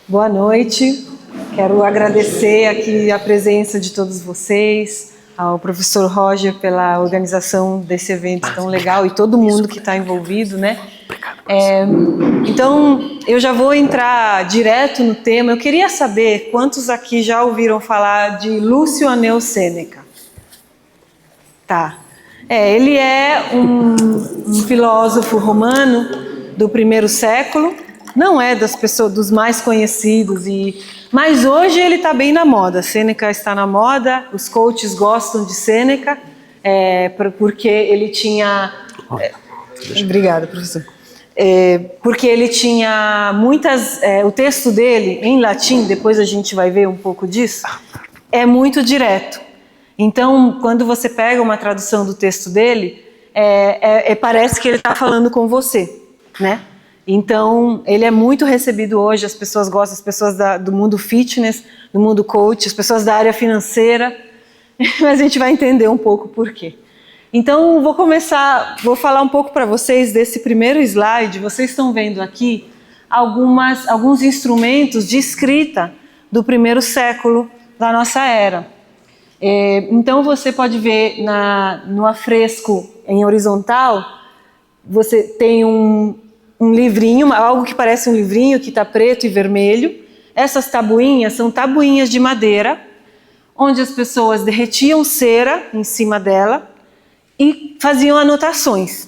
Boa noite. Quero agradecer aqui a presença de todos vocês, ao professor Roger pela organização desse evento tão legal e todo mundo que está envolvido, né? Então, eu já vou entrar direto no tema. Eu queria saber quantos aqui já ouviram falar de Lúcio Aneu Sêneca. Tá. Ele é um filósofo romano do primeiro século. Não é dos mais conhecidos, mas hoje ele está bem na moda. Sêneca está na moda, os coaches gostam de Sêneca, porque ele tinha... Obrigada, professor. Porque ele tinha muitas... o texto dele, em latim, depois a gente vai ver um pouco disso, é muito direto. Então, quando você pega uma tradução do texto dele, parece que ele está falando com você, né? Então, ele é muito recebido hoje, as pessoas gostam, as pessoas do mundo fitness, do mundo coach, as pessoas da área financeira, mas a gente vai entender um pouco por quê. Então, vou falar um pouco para vocês desse primeiro slide. Vocês estão vendo aqui alguns instrumentos de escrita do primeiro século da nossa era. Então, você pode ver no afresco em horizontal, você tem um livrinho, algo que parece um livrinho, que está preto e vermelho. Essas tabuinhas são tabuinhas de madeira, onde as pessoas derretiam cera em cima dela e faziam anotações.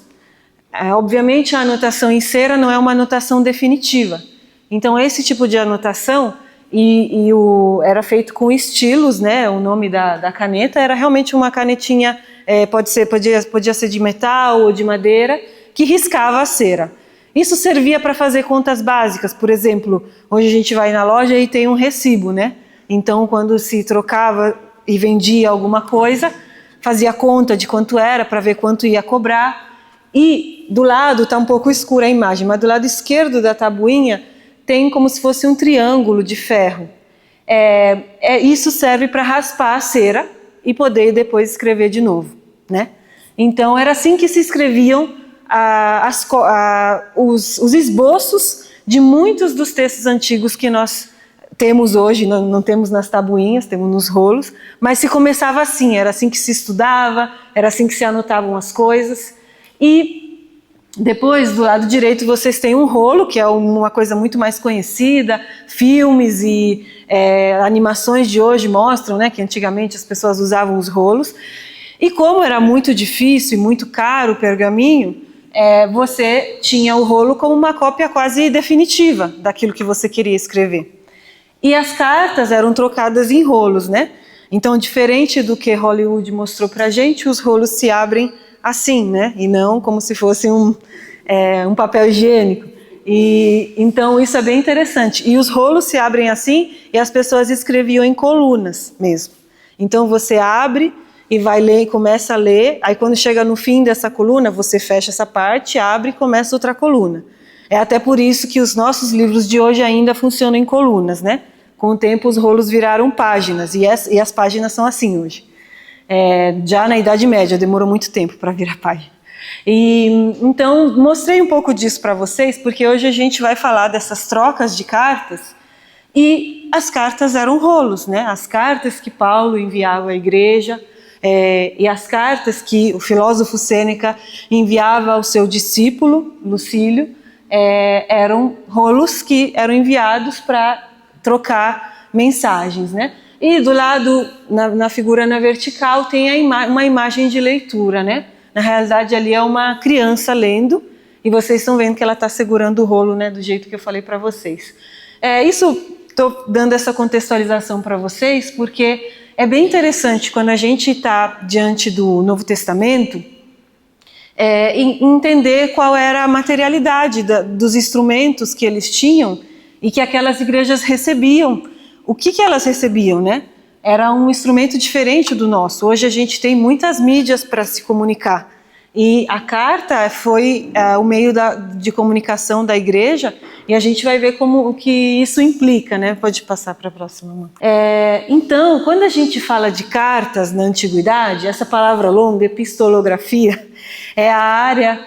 Obviamente, a anotação em cera não é uma anotação definitiva. Então, esse tipo de anotação era feito com estilos, né? O nome da caneta era realmente uma canetinha, podia ser de metal ou de madeira, que riscava a cera. Isso servia para fazer contas básicas. Por exemplo, hoje a gente vai na loja e tem um recibo, né? Então, quando se trocava e vendia alguma coisa, fazia conta de quanto era para ver quanto ia cobrar. E do lado, está um pouco escura a imagem, mas do lado esquerdo da tabuinha tem como se fosse um triângulo de ferro. Isso serve para raspar a cera e poder depois escrever de novo, né? Então, era assim que se escreviam os esboços de muitos dos textos antigos que nós temos hoje. Não temos nas tabuinhas, temos nos rolos, mas se começava assim, era assim que se estudava, era assim que se anotavam as coisas. E depois, do lado direito, vocês têm um rolo, que é uma coisa muito mais conhecida, filmes e animações de hoje mostram, né, que antigamente as pessoas usavam os rolos. E como era muito difícil e muito caro o pergaminho, você tinha o rolo como uma cópia quase definitiva daquilo que você queria escrever. E as cartas eram trocadas em rolos, né? Então, diferente do que Hollywood mostrou pra gente, os rolos se abrem assim, né? E não como se fosse um papel higiênico. Então, isso é bem interessante. E os rolos se abrem assim e as pessoas escreviam em colunas mesmo. Então, você abre e vai ler e começa a ler, aí quando chega no fim dessa coluna, você fecha essa parte, abre e começa outra coluna. É até por isso que os nossos livros de hoje ainda funcionam em colunas, né? Com o tempo os rolos viraram páginas, e as páginas são assim hoje. Já na Idade Média, demorou muito tempo para virar página. Então, mostrei um pouco disso para vocês, porque hoje a gente vai falar dessas trocas de cartas, e as cartas eram rolos, né? As cartas que Paulo enviava à igreja, e as cartas que o filósofo Sêneca enviava ao seu discípulo, Lucílio, eram rolos que eram enviados para trocar mensagens, né? E do lado, na figura na vertical, tem uma imagem de leitura, né? Na realidade, ali é uma criança lendo, e vocês estão vendo que ela está segurando o rolo, né? Do jeito que eu falei para vocês. Estou dando essa contextualização para vocês, porque é bem interessante quando a gente está diante do Novo Testamento, entender qual era a materialidade dos instrumentos que eles tinham e que aquelas igrejas recebiam. O que elas recebiam, né? Era um instrumento diferente do nosso. Hoje a gente tem muitas mídias para se comunicar. E a carta foi o meio de comunicação da igreja, e a gente vai ver o que isso implica, né? Pode passar para a próxima. Então, quando a gente fala de cartas na antiguidade, essa palavra longa, epistolografia, é a área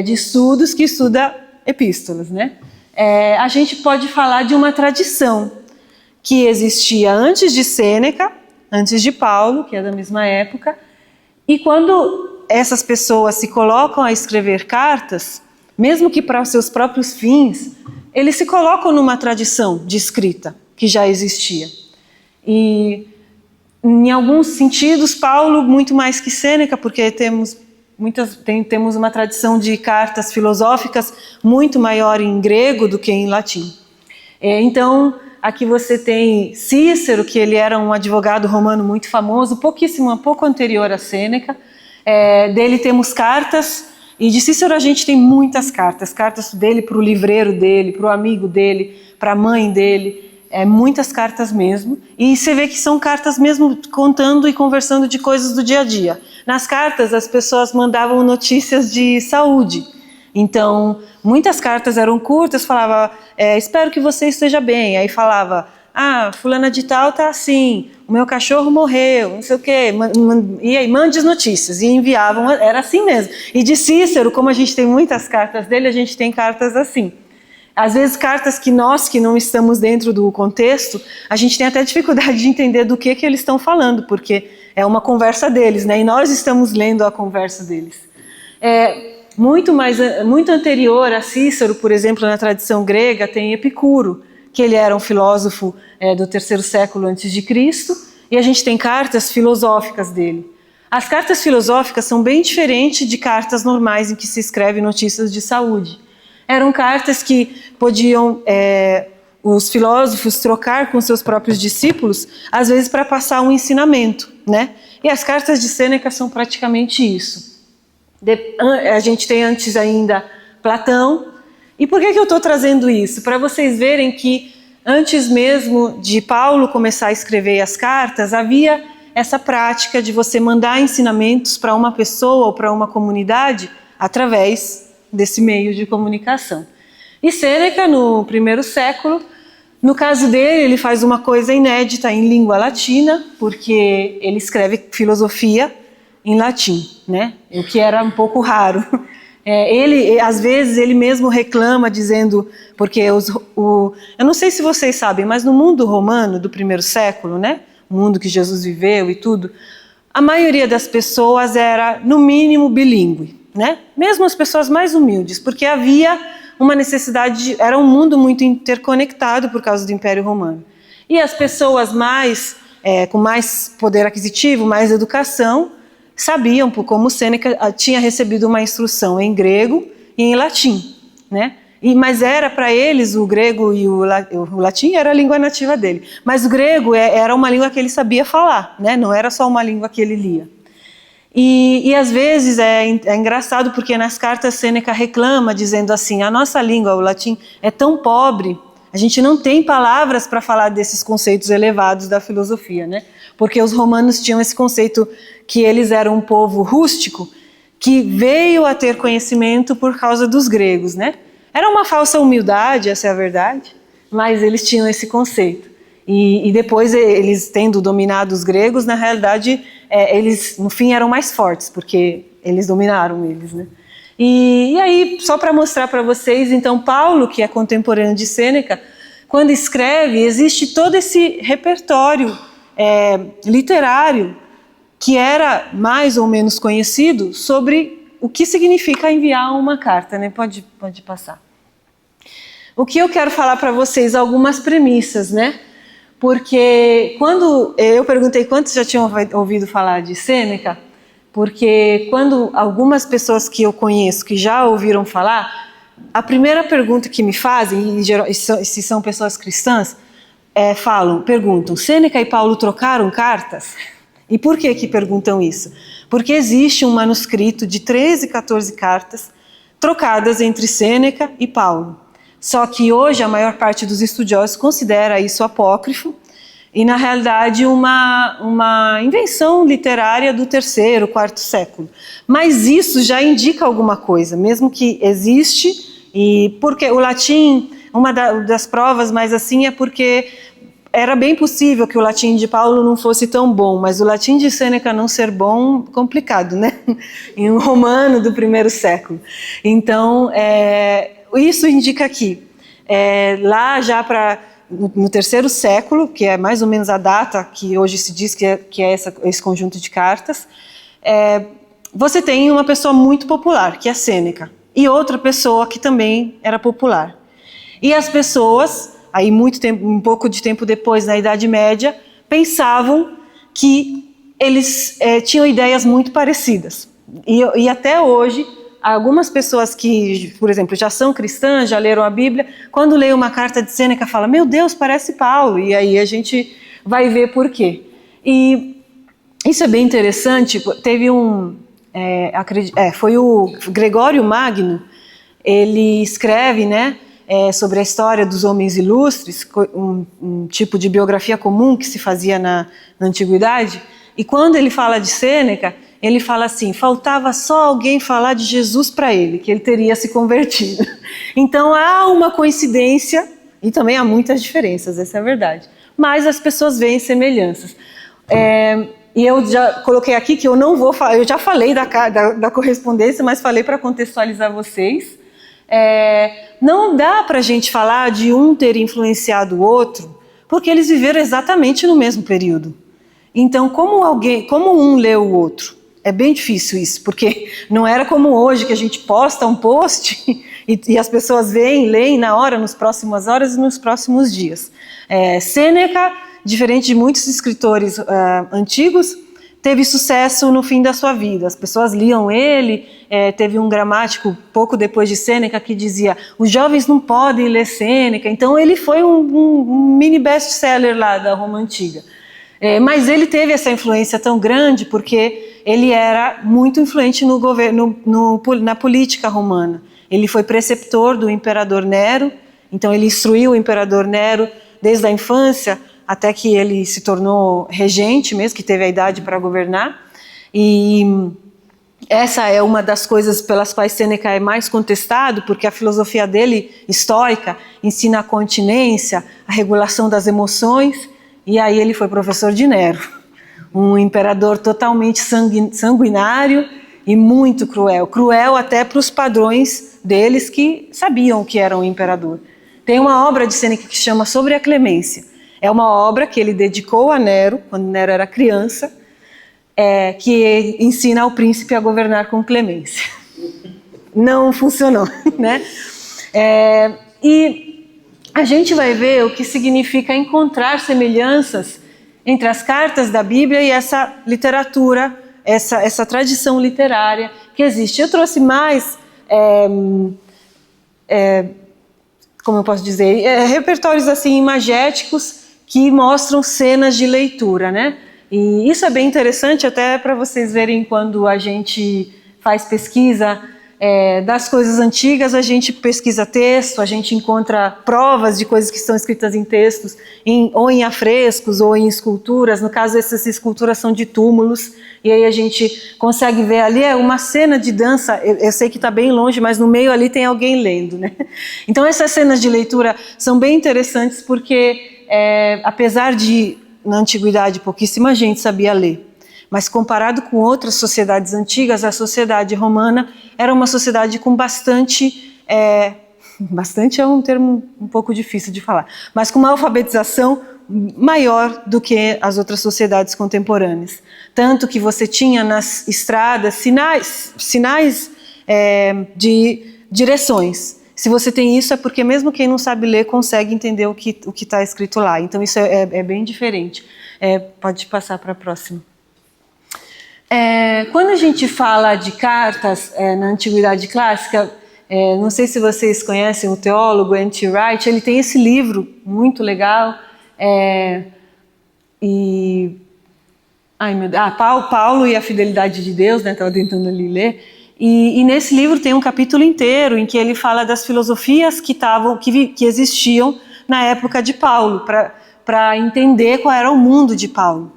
de estudos que estuda epístolas, né? a gente pode falar de uma tradição que existia antes de Sêneca, antes de Paulo, que é da mesma época, e quando essas pessoas se colocam a escrever cartas, mesmo que para os seus próprios fins, eles se colocam numa tradição de escrita que já existia. E, em alguns sentidos, Paulo, muito mais que Sêneca, porque temos uma tradição de cartas filosóficas muito maior em grego do que em latim. Então, aqui você tem Cícero, que ele era um advogado romano muito famoso, pouco anterior a Sêneca. Dele temos cartas, e de Cícero a gente tem muitas cartas dele para o livreiro dele, para o amigo dele, para a mãe dele, muitas cartas mesmo. E você vê que são cartas mesmo contando e conversando de coisas do dia a dia. Nas cartas as pessoas mandavam notícias de saúde. Então, muitas cartas eram curtas, falava, espero que você esteja bem. Aí falava, fulana de tal tá assim, o meu cachorro morreu, não sei o quê. E aí, mande as notícias. E enviavam, era assim mesmo. E de Cícero, como a gente tem muitas cartas dele, a gente tem cartas assim. Às vezes cartas que nós, que não estamos dentro do contexto, a gente tem até dificuldade de entender do que eles estão falando, porque é uma conversa deles, né? E nós estamos lendo a conversa deles. Muito anterior a Cícero, por exemplo, na tradição grega, tem Epicuro, que ele era um filósofo do 3º século antes de Cristo, e a gente tem cartas filosóficas dele. As cartas filosóficas são bem diferentes de cartas normais em que se escreve notícias de saúde. Eram cartas que podiam os filósofos trocar com seus próprios discípulos, às vezes para passar um ensinamento, né? E as cartas de Sêneca são praticamente isso. A gente tem antes ainda Platão. E por que eu estou trazendo isso? Para vocês verem que antes mesmo de Paulo começar a escrever as cartas, havia essa prática de você mandar ensinamentos para uma pessoa ou para uma comunidade através desse meio de comunicação. E Sêneca, no 1º século, no caso dele, ele faz uma coisa inédita em língua latina, porque ele escreve filosofia em latim, né? O que era um pouco raro. Às vezes, ele mesmo reclama, dizendo, porque eu não sei se vocês sabem, mas no mundo romano do 1º século, né? O mundo que Jesus viveu e tudo, a maioria das pessoas era, no mínimo, bilíngue, né? Mesmo as pessoas mais humildes, porque havia uma necessidade, era um mundo muito interconectado por causa do Império Romano. E as pessoas com mais poder aquisitivo, mais educação, sabiam, como Sêneca tinha recebido uma instrução em grego e em latim, né? Mas era para eles, o grego e o latim era a língua nativa dele. Mas o grego era uma língua que ele sabia falar, né? Não era só uma língua que ele lia. E às vezes é engraçado porque nas cartas Sêneca reclama, dizendo assim, a nossa língua, o latim, é tão pobre, a gente não tem palavras para falar desses conceitos elevados da filosofia, né? Porque os romanos tinham esse conceito que eles eram um povo rústico, que veio a ter conhecimento por causa dos gregos, né? Era uma falsa humildade, essa é a verdade, mas eles tinham esse conceito. E depois, eles tendo dominado os gregos, na realidade, eles no fim eram mais fortes, porque eles dominaram eles, né? E aí, só para mostrar para vocês, então, Paulo, que é contemporâneo de Sêneca, quando escreve, existe todo esse repertório literário que era mais ou menos conhecido sobre o que significa enviar uma carta, né? Pode passar. O que eu quero falar para vocês, algumas premissas, né? Porque quando eu perguntei quantos já tinham ouvido falar de Sêneca, porque quando algumas pessoas que eu conheço que já ouviram falar, a primeira pergunta que me fazem, e se são pessoas cristãs, perguntam, Sêneca e Paulo trocaram cartas? E por que perguntam isso? Porque existe um manuscrito de 13, 14 cartas trocadas entre Sêneca e Paulo. Só que hoje a maior parte dos estudiosos considera isso apócrifo e, na realidade, uma invenção literária do 3º, 4º século. Mas isso já indica alguma coisa, mesmo que existe, e porque o latim, uma das provas mais assim é porque era bem possível que o latim de Paulo não fosse tão bom, mas o latim de Sêneca não ser bom, complicado, né? Em um romano do 1º século. Então, isso indica aqui. lá já no terceiro século, que é mais ou menos a data que hoje se diz que é esse conjunto de cartas, você tem uma pessoa muito popular, que é Sêneca, e outra pessoa que também era popular. E as pessoas, aí um pouco de tempo depois, na Idade Média, pensavam que eles tinham ideias muito parecidas. E até hoje, algumas pessoas que, por exemplo, já são cristãs, já leram a Bíblia, quando leem uma carta de Sêneca, falam, meu Deus, parece Paulo. E aí a gente vai ver por quê. E isso é bem interessante. Teve foi o Gregório Magno, ele escreve, né, sobre a história dos homens ilustres, um tipo de biografia comum que se fazia na Antiguidade. E quando ele fala de Sêneca, ele fala assim, faltava só alguém falar de Jesus para ele, que ele teria se convertido. Então há uma coincidência, e também há muitas diferenças, essa é a verdade. Mas as pessoas veem semelhanças. E eu já coloquei aqui que eu não vou falar, eu já falei da correspondência, mas falei para contextualizar vocês. Não dá para a gente falar de um ter influenciado o outro, porque eles viveram exatamente no mesmo período. Então, como um leu o outro? É bem difícil isso, porque não era como hoje, que a gente posta um post e as pessoas leem na hora, nas próximas horas e nos próximos dias. Sêneca, diferente de muitos escritores antigos, teve sucesso no fim da sua vida. As pessoas liam ele, teve um gramático pouco depois de Sêneca que dizia, os jovens não podem ler Sêneca, então ele foi um mini best-seller lá da Roma Antiga. Mas ele teve essa influência tão grande porque ele era muito influente no governo, na política romana. Ele foi preceptor do imperador Nero, então ele instruiu o imperador Nero desde a infância até que ele se tornou regente mesmo, que teve a idade para governar. E essa é uma das coisas pelas quais Sêneca é mais contestado, porque a filosofia dele, estoica, ensina a continência, a regulação das emoções. E aí ele foi professor de Nero, um imperador totalmente sanguinário e muito cruel. Cruel até para os padrões deles que sabiam que era um imperador. Tem uma obra de Sêneca que se chama Sobre a Clemência. É uma obra que ele dedicou a Nero, quando Nero era criança, que ensina ao príncipe a governar com clemência. Não funcionou, né? E a gente vai ver o que significa encontrar semelhanças entre as cartas da Bíblia e essa literatura, essa tradição literária que existe. Eu trouxe mais, como eu posso dizer, repertórios assim imagéticos que mostram cenas de leitura, né? E isso é bem interessante até para vocês verem quando a gente faz pesquisa das coisas antigas, a gente pesquisa texto, a gente encontra provas de coisas que estão escritas em textos, ou em afrescos, ou em esculturas. No caso, essas esculturas são de túmulos, e aí a gente consegue ver ali uma cena de dança. Eu sei que está bem longe, mas no meio ali tem alguém lendo, né? Então essas cenas de leitura são bem interessantes porque, apesar de, na antiguidade, pouquíssima gente sabia ler, mas comparado com outras sociedades antigas, a sociedade romana era uma sociedade com bastante é um termo um pouco difícil de falar, mas com uma alfabetização maior do que as outras sociedades contemporâneas. Tanto que você tinha nas estradas sinais de direções. Se você tem isso é porque mesmo quem não sabe ler consegue entender o que está escrito lá. Então isso é bem diferente. Pode passar para a próxima. Quando a gente fala de cartas na Antiguidade Clássica, não sei se vocês conhecem o teólogo N.T. Wright, ele tem esse livro muito legal, Paulo e a Fidelidade de Deus, né? Estava tentando ali ler, e nesse livro tem um capítulo inteiro em que ele fala das filosofias que existiam na época de Paulo, para entender qual era o mundo de Paulo.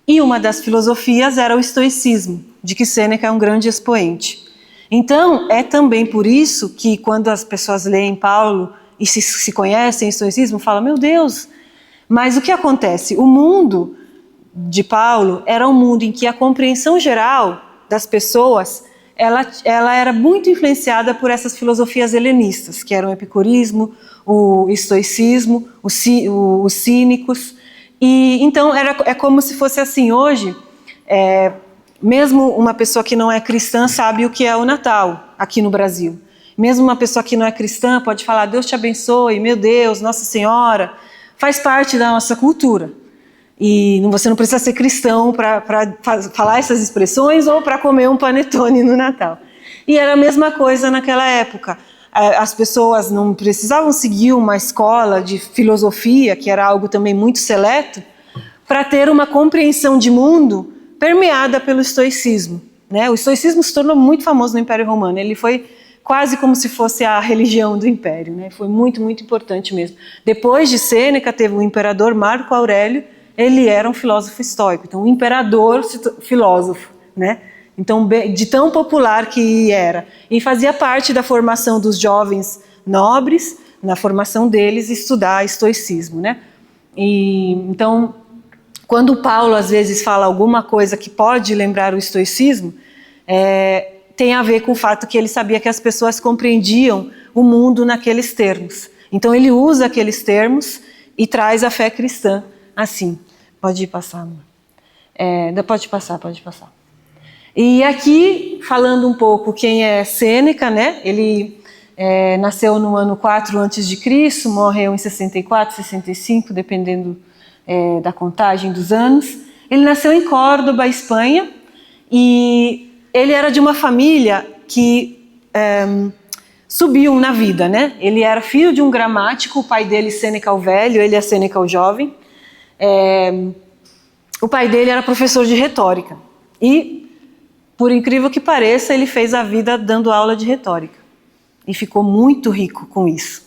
E uma das filosofias era o estoicismo, de que Sêneca é um grande expoente. Então, é também por isso que quando as pessoas leem Paulo e se conhecem o estoicismo, falam, meu Deus, mas o que acontece? O mundo de Paulo era um mundo em que a compreensão geral das pessoas ela era muito influenciada por essas filosofias helenistas, que eram o epicurismo, o estoicismo, os cínicos. E então é como se fosse assim hoje. Mesmo uma pessoa que não é cristã sabe o que é o Natal aqui no Brasil. Mesmo uma pessoa que não é cristã pode falar Deus te abençoe, meu Deus, Nossa Senhora. Faz parte da nossa cultura. E você não precisa ser cristão para falar essas expressões ou para comer um panetone no Natal. E era a mesma coisa naquela época. As pessoas não precisavam seguir uma escola de filosofia, que era algo também muito seleto, para ter uma compreensão de mundo permeada pelo estoicismo, né? O estoicismo se tornou muito famoso no Império Romano. Ele foi quase como se fosse a religião do Império, né? Foi muito, muito importante mesmo. Depois de Sêneca, teve o imperador Marco Aurélio. Ele era um filósofo estoico, então um imperador filósofo, né? Então, de tão popular que era. E fazia parte da formação dos jovens nobres, na formação deles, estudar estoicismo, né? E então, quando Paulo às vezes fala alguma coisa que pode lembrar o estoicismo, tem a ver com o fato que ele sabia que as pessoas compreendiam o mundo naqueles termos. Então ele usa aqueles termos e traz a fé cristã assim. Pode passar, amor. Pode passar. E aqui, falando um pouco quem é Sêneca, né? Ele nasceu no ano 4 a.C., morreu em 64, 65, dependendo da contagem dos anos. Ele nasceu em Córdoba, Espanha, e ele era de uma família que subiu na vida, né? Ele era filho de um gramático, o pai dele Sêneca o Velho, ele é Sêneca o Jovem. O pai dele era professor de retórica e, por incrível que pareça, ele fez a vida dando aula de retórica e ficou muito rico com isso.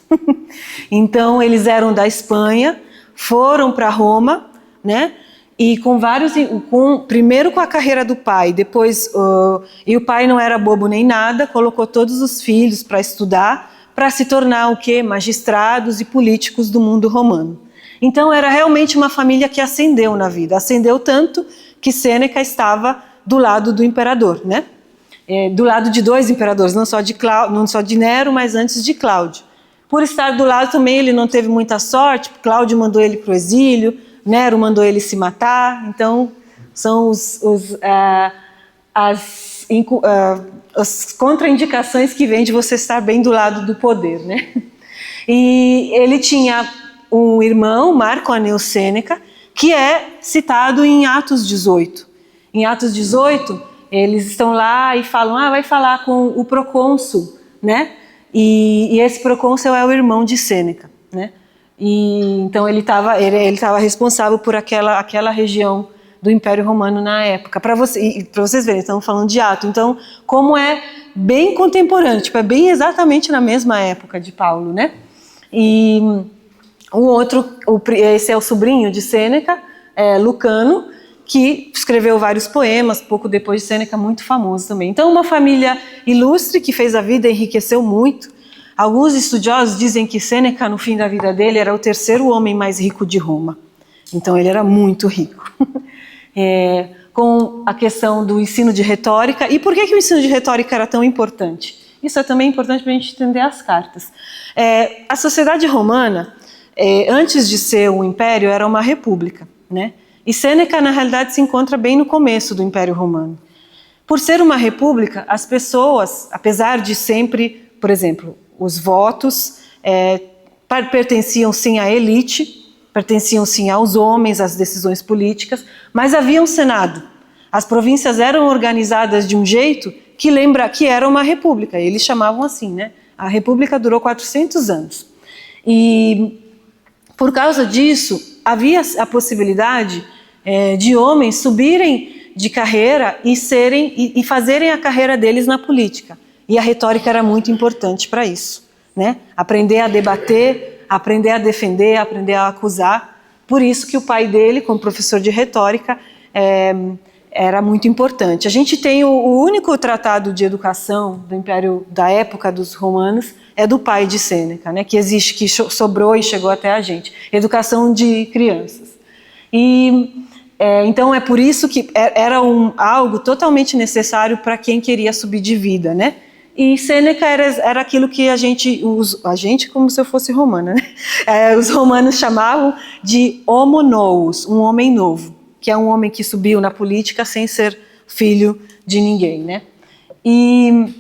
Então eles eram da Espanha, foram para Roma, né? E primeiro com a carreira do pai, depois e o pai não era bobo nem nada, colocou todos os filhos para estudar, para se tornar o quê? Magistrados e políticos do mundo romano. Então era realmente uma família que ascendeu na vida, ascendeu tanto que Sêneca estava do lado do imperador, né? Do lado de dois imperadores, não só de Nero, mas antes de Cláudio. Por estar do lado também ele não teve muita sorte, Cláudio mandou ele para o exílio, Nero mandou ele se matar, então são as contraindicações que vêm de você estar bem do lado do poder, né? E ele tinha um irmão, Marco Aneu Sêneca, que é citado em Atos 18. Em Atos 18, eles estão lá e falam, vai falar com o procônsul, né? E esse procônsul é o irmão de Sêneca, né? E então ele estava responsável por aquela região do Império Romano na época. Para vocês verem, estamos falando de Atos. Então, como é bem contemporâneo, é bem exatamente na mesma época de Paulo, né? E esse é o sobrinho de Sêneca, Lucano, que escreveu vários poemas, pouco depois de Sêneca, muito famoso também. Então, uma família ilustre que fez a vida, enriqueceu muito. Alguns estudiosos dizem que Sêneca, no fim da vida dele, era o terceiro homem mais rico de Roma. Então, ele era muito rico. Com a questão do ensino de retórica. E por que o ensino de retórica era tão importante? Isso é também importante para a gente entender as cartas. A sociedade romana, antes de ser um império, era uma república, né? E Sêneca, na realidade, se encontra bem no começo do Império Romano. Por ser uma república, as pessoas, apesar de sempre, por exemplo, os votos pertenciam sim à elite, pertenciam sim aos homens, às decisões políticas, mas havia um Senado. As províncias eram organizadas de um jeito que lembra que era uma república, eles chamavam assim, né? A república durou 400 anos. E por causa disso, havia a possibilidade de homens subirem de carreira e fazerem a carreira deles na política. E a retórica era muito importante para isso, né? Aprender a debater, aprender a defender, aprender a acusar. Por isso que o pai dele, como professor de retórica, era muito importante. A gente tem o único tratado de educação do Império da época dos romanos, é do pai de Sêneca, né? Que existe, que sobrou e chegou até a gente. Educação de crianças. E Então é por isso que era algo totalmente necessário para quem queria subir de vida, né? E Sêneca era aquilo que a gente, como se eu fosse romana, né? Os romanos chamavam de homo novus, um homem novo, que é um homem que subiu na política sem ser filho de ninguém, né? E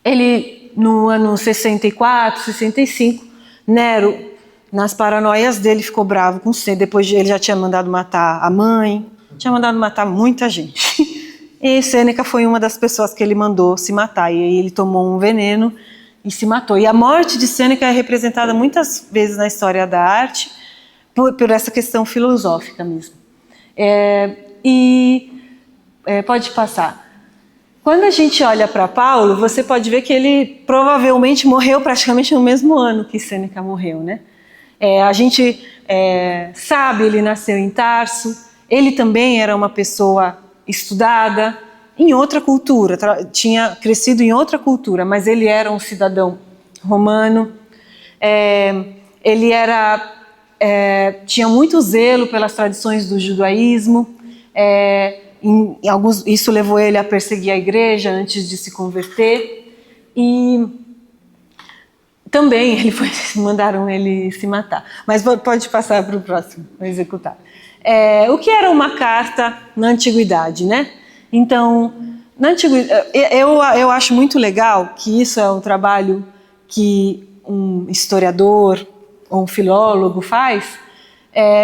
ele, no ano 64, 65, Nero, nas paranoias dele, ficou bravo com Sêneca. Depois ele já tinha mandado matar a mãe, tinha mandado matar muita gente. E Sêneca foi uma das pessoas que ele mandou se matar. E aí ele tomou um veneno e se matou. E a morte de Sêneca é representada muitas vezes na história da arte por essa questão filosófica mesmo. Pode passar. Quando a gente olha para Paulo, você pode ver que ele provavelmente morreu praticamente no mesmo ano que Sêneca morreu, né? A gente sabe, ele nasceu em Tarso, ele também era uma pessoa estudada em outra cultura, tinha crescido em outra cultura, mas ele era um cidadão romano, ele tinha muito zelo pelas tradições do judaísmo, isso levou ele a perseguir a igreja antes de se converter, e também mandaram ele se matar. Mas pode passar para o próximo, vou executar. O que era uma carta na antiguidade, né? Então, na antiguidade, eu acho muito legal que isso é um trabalho que um historiador ou um filólogo faz,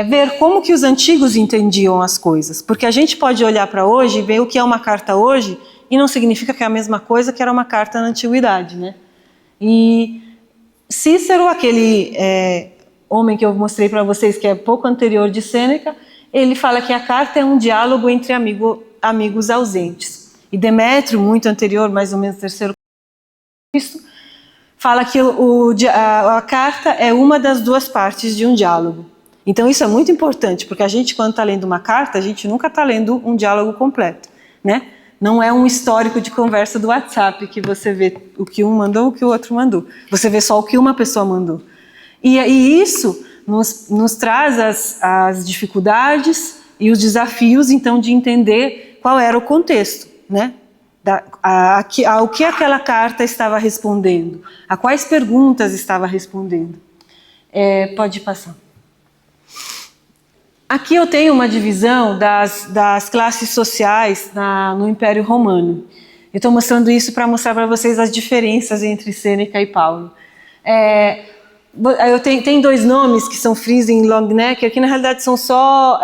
ver como que os antigos entendiam as coisas. Porque a gente pode olhar para hoje e ver o que é uma carta hoje e não significa que é a mesma coisa que era uma carta na antiguidade, né? E Cícero, aquele homem que eu mostrei para vocês, que é pouco anterior de Sêneca, ele fala que a carta é um diálogo entre amigos ausentes. E Demétrio, muito anterior, mais ou menos terceiro Cristo, fala que a carta é uma das duas partes de um diálogo. Então isso é muito importante, porque a gente, quando está lendo uma carta, a gente nunca está lendo um diálogo completo, né? Não é um histórico de conversa do WhatsApp que você vê o que um mandou, o que o outro mandou. Você vê só o que uma pessoa mandou. E isso nos traz as dificuldades e os desafios, então, de entender qual era o contexto, né? Ao que aquela carta estava respondendo, a quais perguntas estava respondendo. Pode passar. Aqui eu tenho uma divisão das classes sociais no Império Romano. Eu estou mostrando isso para mostrar para vocês as diferenças entre Sêneca e Paulo. Tem dois nomes que são Friesen e Longenecker, que na realidade são só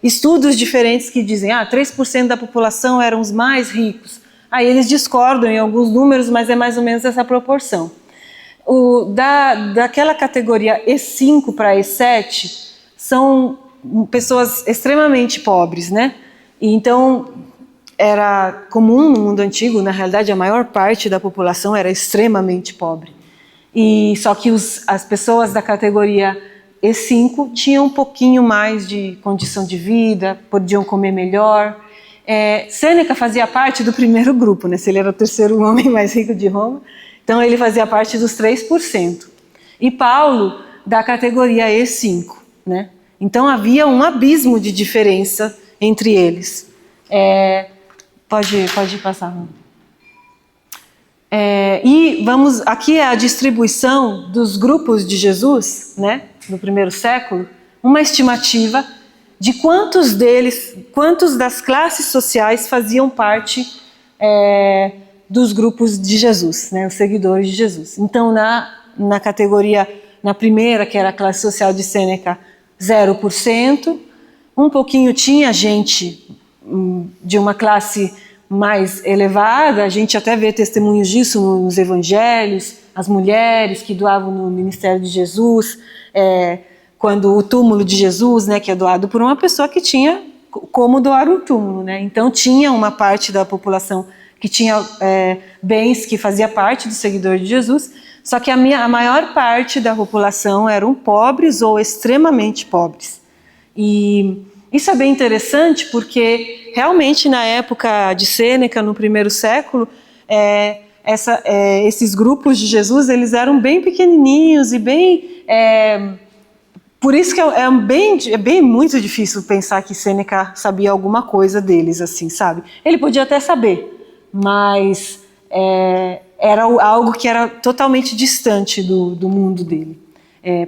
estudos diferentes que dizem 3% da população eram os mais ricos. Aí eles discordam em alguns números, mas é mais ou menos essa proporção. Daquela categoria E5 para E7, são pessoas extremamente pobres, né? E então era comum no mundo antigo, na realidade a maior parte da população era extremamente pobre. E só que as pessoas da categoria E5 tinham um pouquinho mais de condição de vida, podiam comer melhor. Sêneca fazia parte do primeiro grupo, né? Se ele era o terceiro homem mais rico de Roma, então ele fazia parte dos 3%. E Paulo, da categoria E5. Né? Então havia um abismo de diferença entre eles. Pode passar. Aqui é a distribuição dos grupos de Jesus, né, no primeiro século, uma estimativa de quantos das classes sociais faziam parte dos grupos de Jesus, né, os seguidores de Jesus. Então na categoria, na primeira, que era a classe social de Sêneca, 0%, um pouquinho tinha gente de uma classe mais elevada, a gente até vê testemunhos disso nos evangelhos, as mulheres que doavam no ministério de Jesus, quando o túmulo de Jesus, né, que é doado por uma pessoa que tinha como doar um túmulo, né? Então tinha uma parte da população que tinha bens que fazia parte do seguidor de Jesus, só que a maior parte da população eram pobres ou extremamente pobres. E isso é bem interessante porque realmente na época de Sêneca, no primeiro século, esses grupos de Jesus, eles eram bem pequenininhos e bem Por isso que é bem muito difícil pensar que Sêneca sabia alguma coisa deles, assim, sabe? Ele podia até saber, mas era algo que era totalmente distante do mundo dele.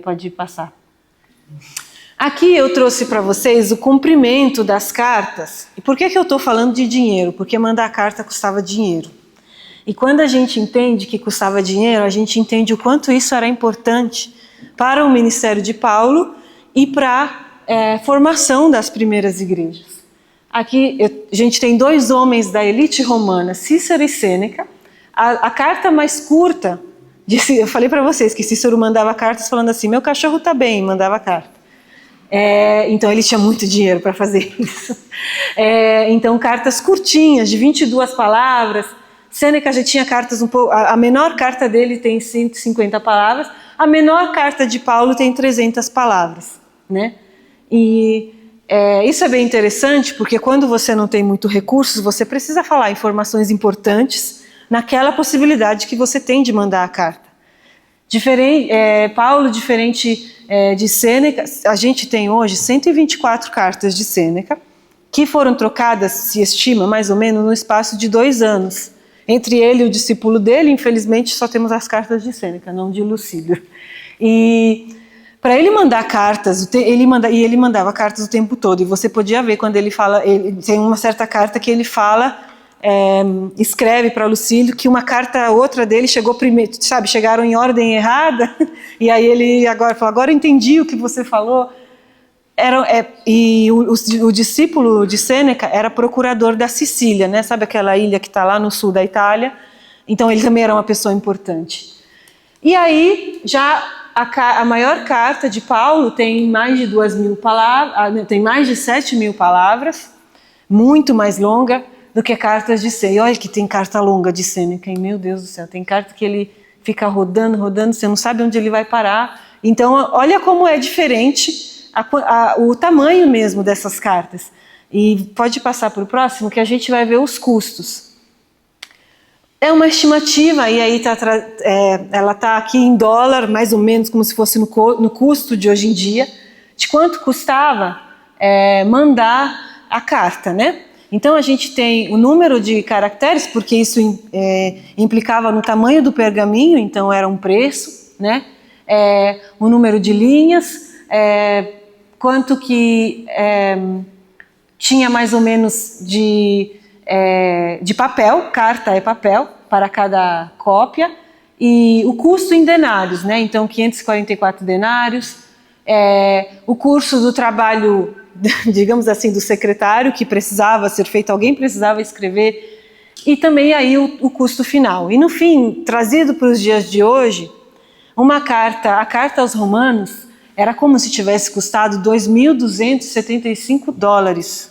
Pode passar. Aqui eu trouxe para vocês o comprimento das cartas. E por que eu estou falando de dinheiro? Porque mandar carta custava dinheiro. E quando a gente entende que custava dinheiro, a gente entende o quanto isso era importante para o ministério de Paulo e para a formação das primeiras igrejas. Aqui a gente tem dois homens da elite romana, Cícero e Sêneca. A carta mais curta, eu falei para vocês que Cícero mandava cartas falando assim, meu cachorro está bem, mandava carta. Então ele tinha muito dinheiro para fazer isso. Então cartas curtinhas, de 22 palavras. Sêneca já tinha cartas um pouco... A menor carta dele tem 150 palavras, a menor carta de Paulo tem 300 palavras, né? E isso é bem interessante, porque quando você não tem muito recursos, você precisa falar informações importantes naquela possibilidade que você tem de mandar a carta. Paulo, diferente de Sêneca, a gente tem hoje 124 cartas de Sêneca, que foram trocadas, se estima, mais ou menos, no espaço de 2 anos. Entre ele e o discípulo dele, infelizmente, só temos as cartas de Sêneca, não de Lucílio. E para ele mandar cartas, ele mandava cartas o tempo todo, e você podia ver quando ele fala, tem uma certa carta que ele fala, escreve para Lucílio que uma carta, outra dele chegou primeiro, sabe, chegaram em ordem errada, e aí ele agora falou, agora eu entendi o que você falou. O discípulo de Sêneca era procurador da Sicília, né? Sabe aquela ilha que está lá no sul da Itália? Então ele também era uma pessoa importante. E aí, já a maior carta de Paulo tem mais de 2.000 palavras, tem mais de 7.000 palavras, muito mais longa do que cartas de Sêneca. E olha que tem carta longa de Sêneca, hein? Meu Deus do céu, tem carta que ele fica rodando, você não sabe onde ele vai parar. Então, olha como é diferente o tamanho mesmo dessas cartas. E pode passar para o próximo, que a gente vai ver os custos. É uma estimativa, e aí ela está aqui em dólar, mais ou menos como se fosse no custo de hoje em dia, de quanto custava mandar a carta, né? Então a gente tem o número de caracteres, porque isso implicava no tamanho do pergaminho, então era um preço, né? O número de linhas, quanto que tinha mais ou menos de papel, carta é papel, para cada cópia, e o custo em denários, né? Então 544 denários, o custo do trabalho, digamos assim, do secretário, que precisava ser feito, alguém precisava escrever, e também aí o custo final. E no fim, trazido para os dias de hoje, a carta aos Romanos, era como se tivesse custado $2.275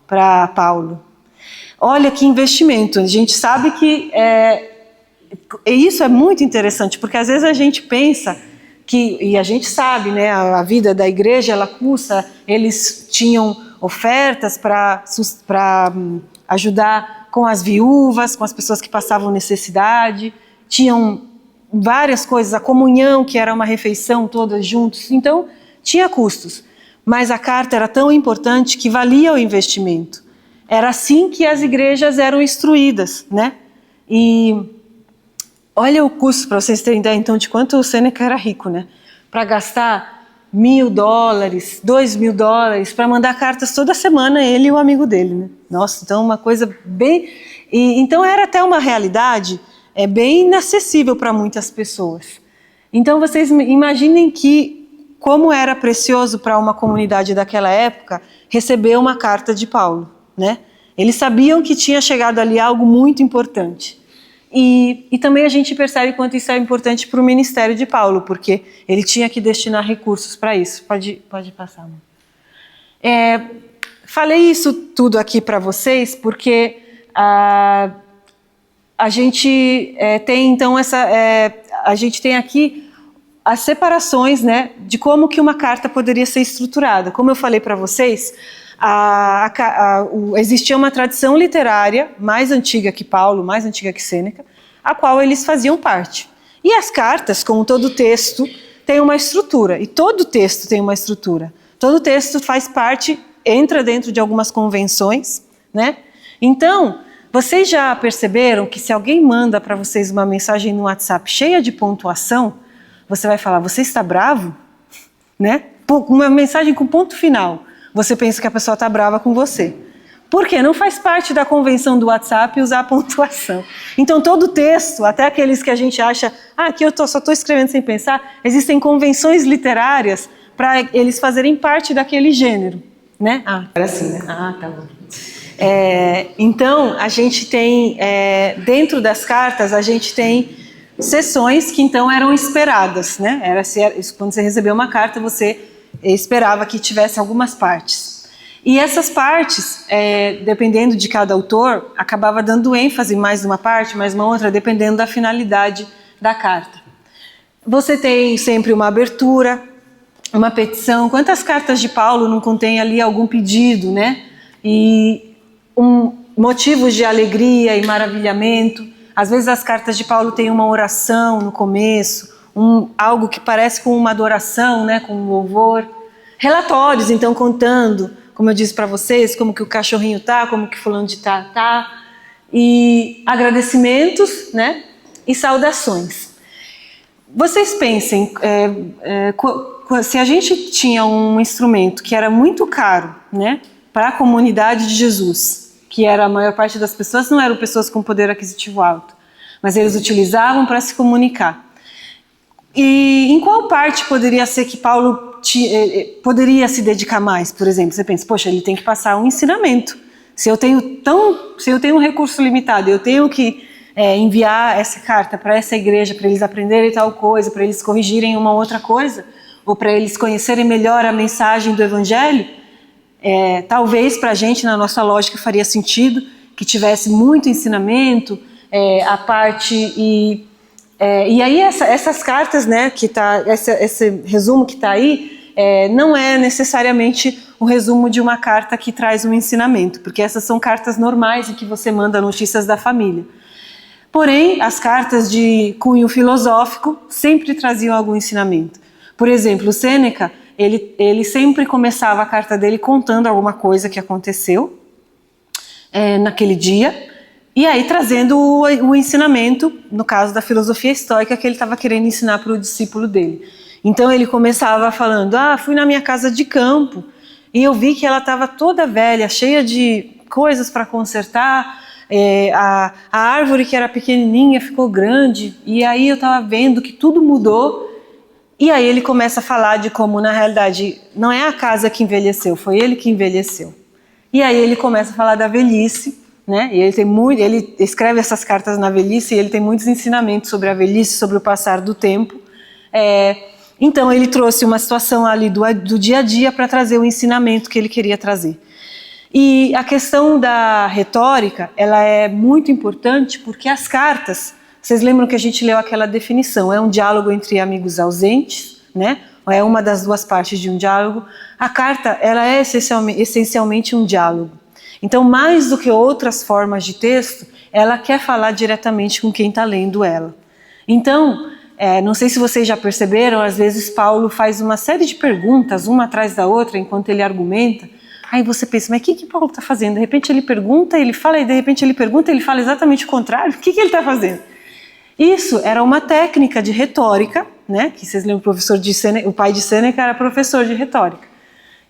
para Paulo. Olha que investimento. A gente sabe que isso é muito interessante, porque às vezes a gente pensa e a gente sabe, né, a vida da igreja, ela custa, eles tinham ofertas para ajudar com as viúvas, com as pessoas que passavam necessidade, tinham várias coisas, a comunhão, que era uma refeição todas juntos, então tinha custos, mas a carta era tão importante que valia o investimento. Era assim que as igrejas eram instruídas, né? E olha o custo, para vocês terem ideia então de quanto o Sêneca era rico, né? Para gastar $1.000, $2.000 para mandar cartas toda semana, ele e o amigo dele, né? Nossa, então uma coisa bem... então era até uma realidade bem inacessível para muitas pessoas. Então vocês imaginem como era precioso para uma comunidade daquela época receber uma carta de Paulo, né? Eles sabiam que tinha chegado ali algo muito importante. E também a gente percebe quanto isso é importante para o ministério de Paulo, porque ele tinha que destinar recursos para isso. Pode passar, amor. Falei isso tudo aqui para vocês porque a gente tem então a gente tem aqui as separações, né, de como que uma carta poderia ser estruturada. Como eu falei para vocês, existia uma tradição literária mais antiga que Paulo, mais antiga que Sêneca, a qual eles faziam parte. E as cartas, como todo texto tem uma estrutura, e todo texto tem uma estrutura. Todo texto faz parte, entra dentro de algumas convenções, né? Então, vocês já perceberam que se alguém manda para vocês uma mensagem no WhatsApp cheia de pontuação, você vai falar, você está bravo? Né? Uma mensagem com ponto final, você pensa que a pessoa está brava com você. Por quê? Não faz parte da convenção do WhatsApp usar a pontuação. Então todo texto, até aqueles que a gente acha, aqui eu só estou escrevendo sem pensar, existem convenções literárias para eles fazerem parte daquele gênero. Né? Era assim, né? Tá bom. Então a gente tem, dentro das cartas, a gente tem sessões que então eram esperadas, né? Quando você recebeu uma carta, você esperava que tivesse algumas partes. E essas partes, dependendo de cada autor, acabava dando ênfase mais numa parte, mais uma outra, dependendo da finalidade da carta. Você tem sempre uma abertura, uma petição. Quantas cartas de Paulo não contém ali algum pedido, né? E motivos de alegria e maravilhamento. Às vezes as cartas de Paulo têm uma oração no começo, algo que parece com uma adoração, né, com um louvor. Relatórios, então, contando, como eu disse para vocês, como que o cachorrinho tá, como que fulano de tal tá. E agradecimentos, né, e saudações. Vocês pensem, se a gente tinha um instrumento que era muito caro, né, para a comunidade de Jesus, que era a maior parte das pessoas, não eram pessoas com poder aquisitivo alto, mas eles utilizavam para se comunicar. E em qual parte poderia ser que Paulo poderia se dedicar mais, por exemplo? Você pensa, poxa, ele tem que passar um ensinamento. Se eu tenho um recurso limitado, eu tenho que enviar essa carta para essa igreja, para eles aprenderem tal coisa, para eles corrigirem uma outra coisa, ou para eles conhecerem melhor a mensagem do Evangelho, talvez para a gente, na nossa lógica, faria sentido que tivesse muito ensinamento, a parte e aí essas cartas, né, que tá, esse resumo que está aí, não é necessariamente o resumo de uma carta que traz um ensinamento, porque essas são cartas normais em que você manda notícias da família. Porém, as cartas de cunho filosófico sempre traziam algum ensinamento. Por exemplo, o Sêneca, ele sempre começava a carta dele contando alguma coisa que aconteceu naquele dia, e aí trazendo o ensinamento, no caso da filosofia estoica, que ele estava querendo ensinar para o discípulo dele. Então ele começava falando, fui na minha casa de campo, e eu vi que ela estava toda velha, cheia de coisas para consertar, a árvore que era pequenininha ficou grande, e aí eu estava vendo que tudo mudou. E aí ele começa a falar de como, na realidade, não é a casa que envelheceu, foi ele que envelheceu. E aí ele começa a falar da velhice, né? E ele escreve essas cartas na velhice e ele tem muitos ensinamentos sobre a velhice, sobre o passar do tempo. Então ele trouxe uma situação ali do dia a dia para trazer o ensinamento que ele queria trazer. E a questão da retórica, ela é muito importante porque as cartas, vocês lembram que a gente leu aquela definição, é um diálogo entre amigos ausentes, né? Ou é uma das duas partes de um diálogo. A carta, ela é essencialmente um diálogo. Então, mais do que outras formas de texto, ela quer falar diretamente com quem está lendo ela. Então, não sei se vocês já perceberam, às vezes Paulo faz uma série de perguntas, uma atrás da outra, enquanto ele argumenta. Aí você pensa, mas o que Paulo está fazendo? De repente ele pergunta, ele fala, e de repente ele pergunta, ele fala exatamente o contrário. O que ele está fazendo? Isso era uma técnica de retórica, né? Que vocês lembram, o pai de Sêneca era professor de retórica.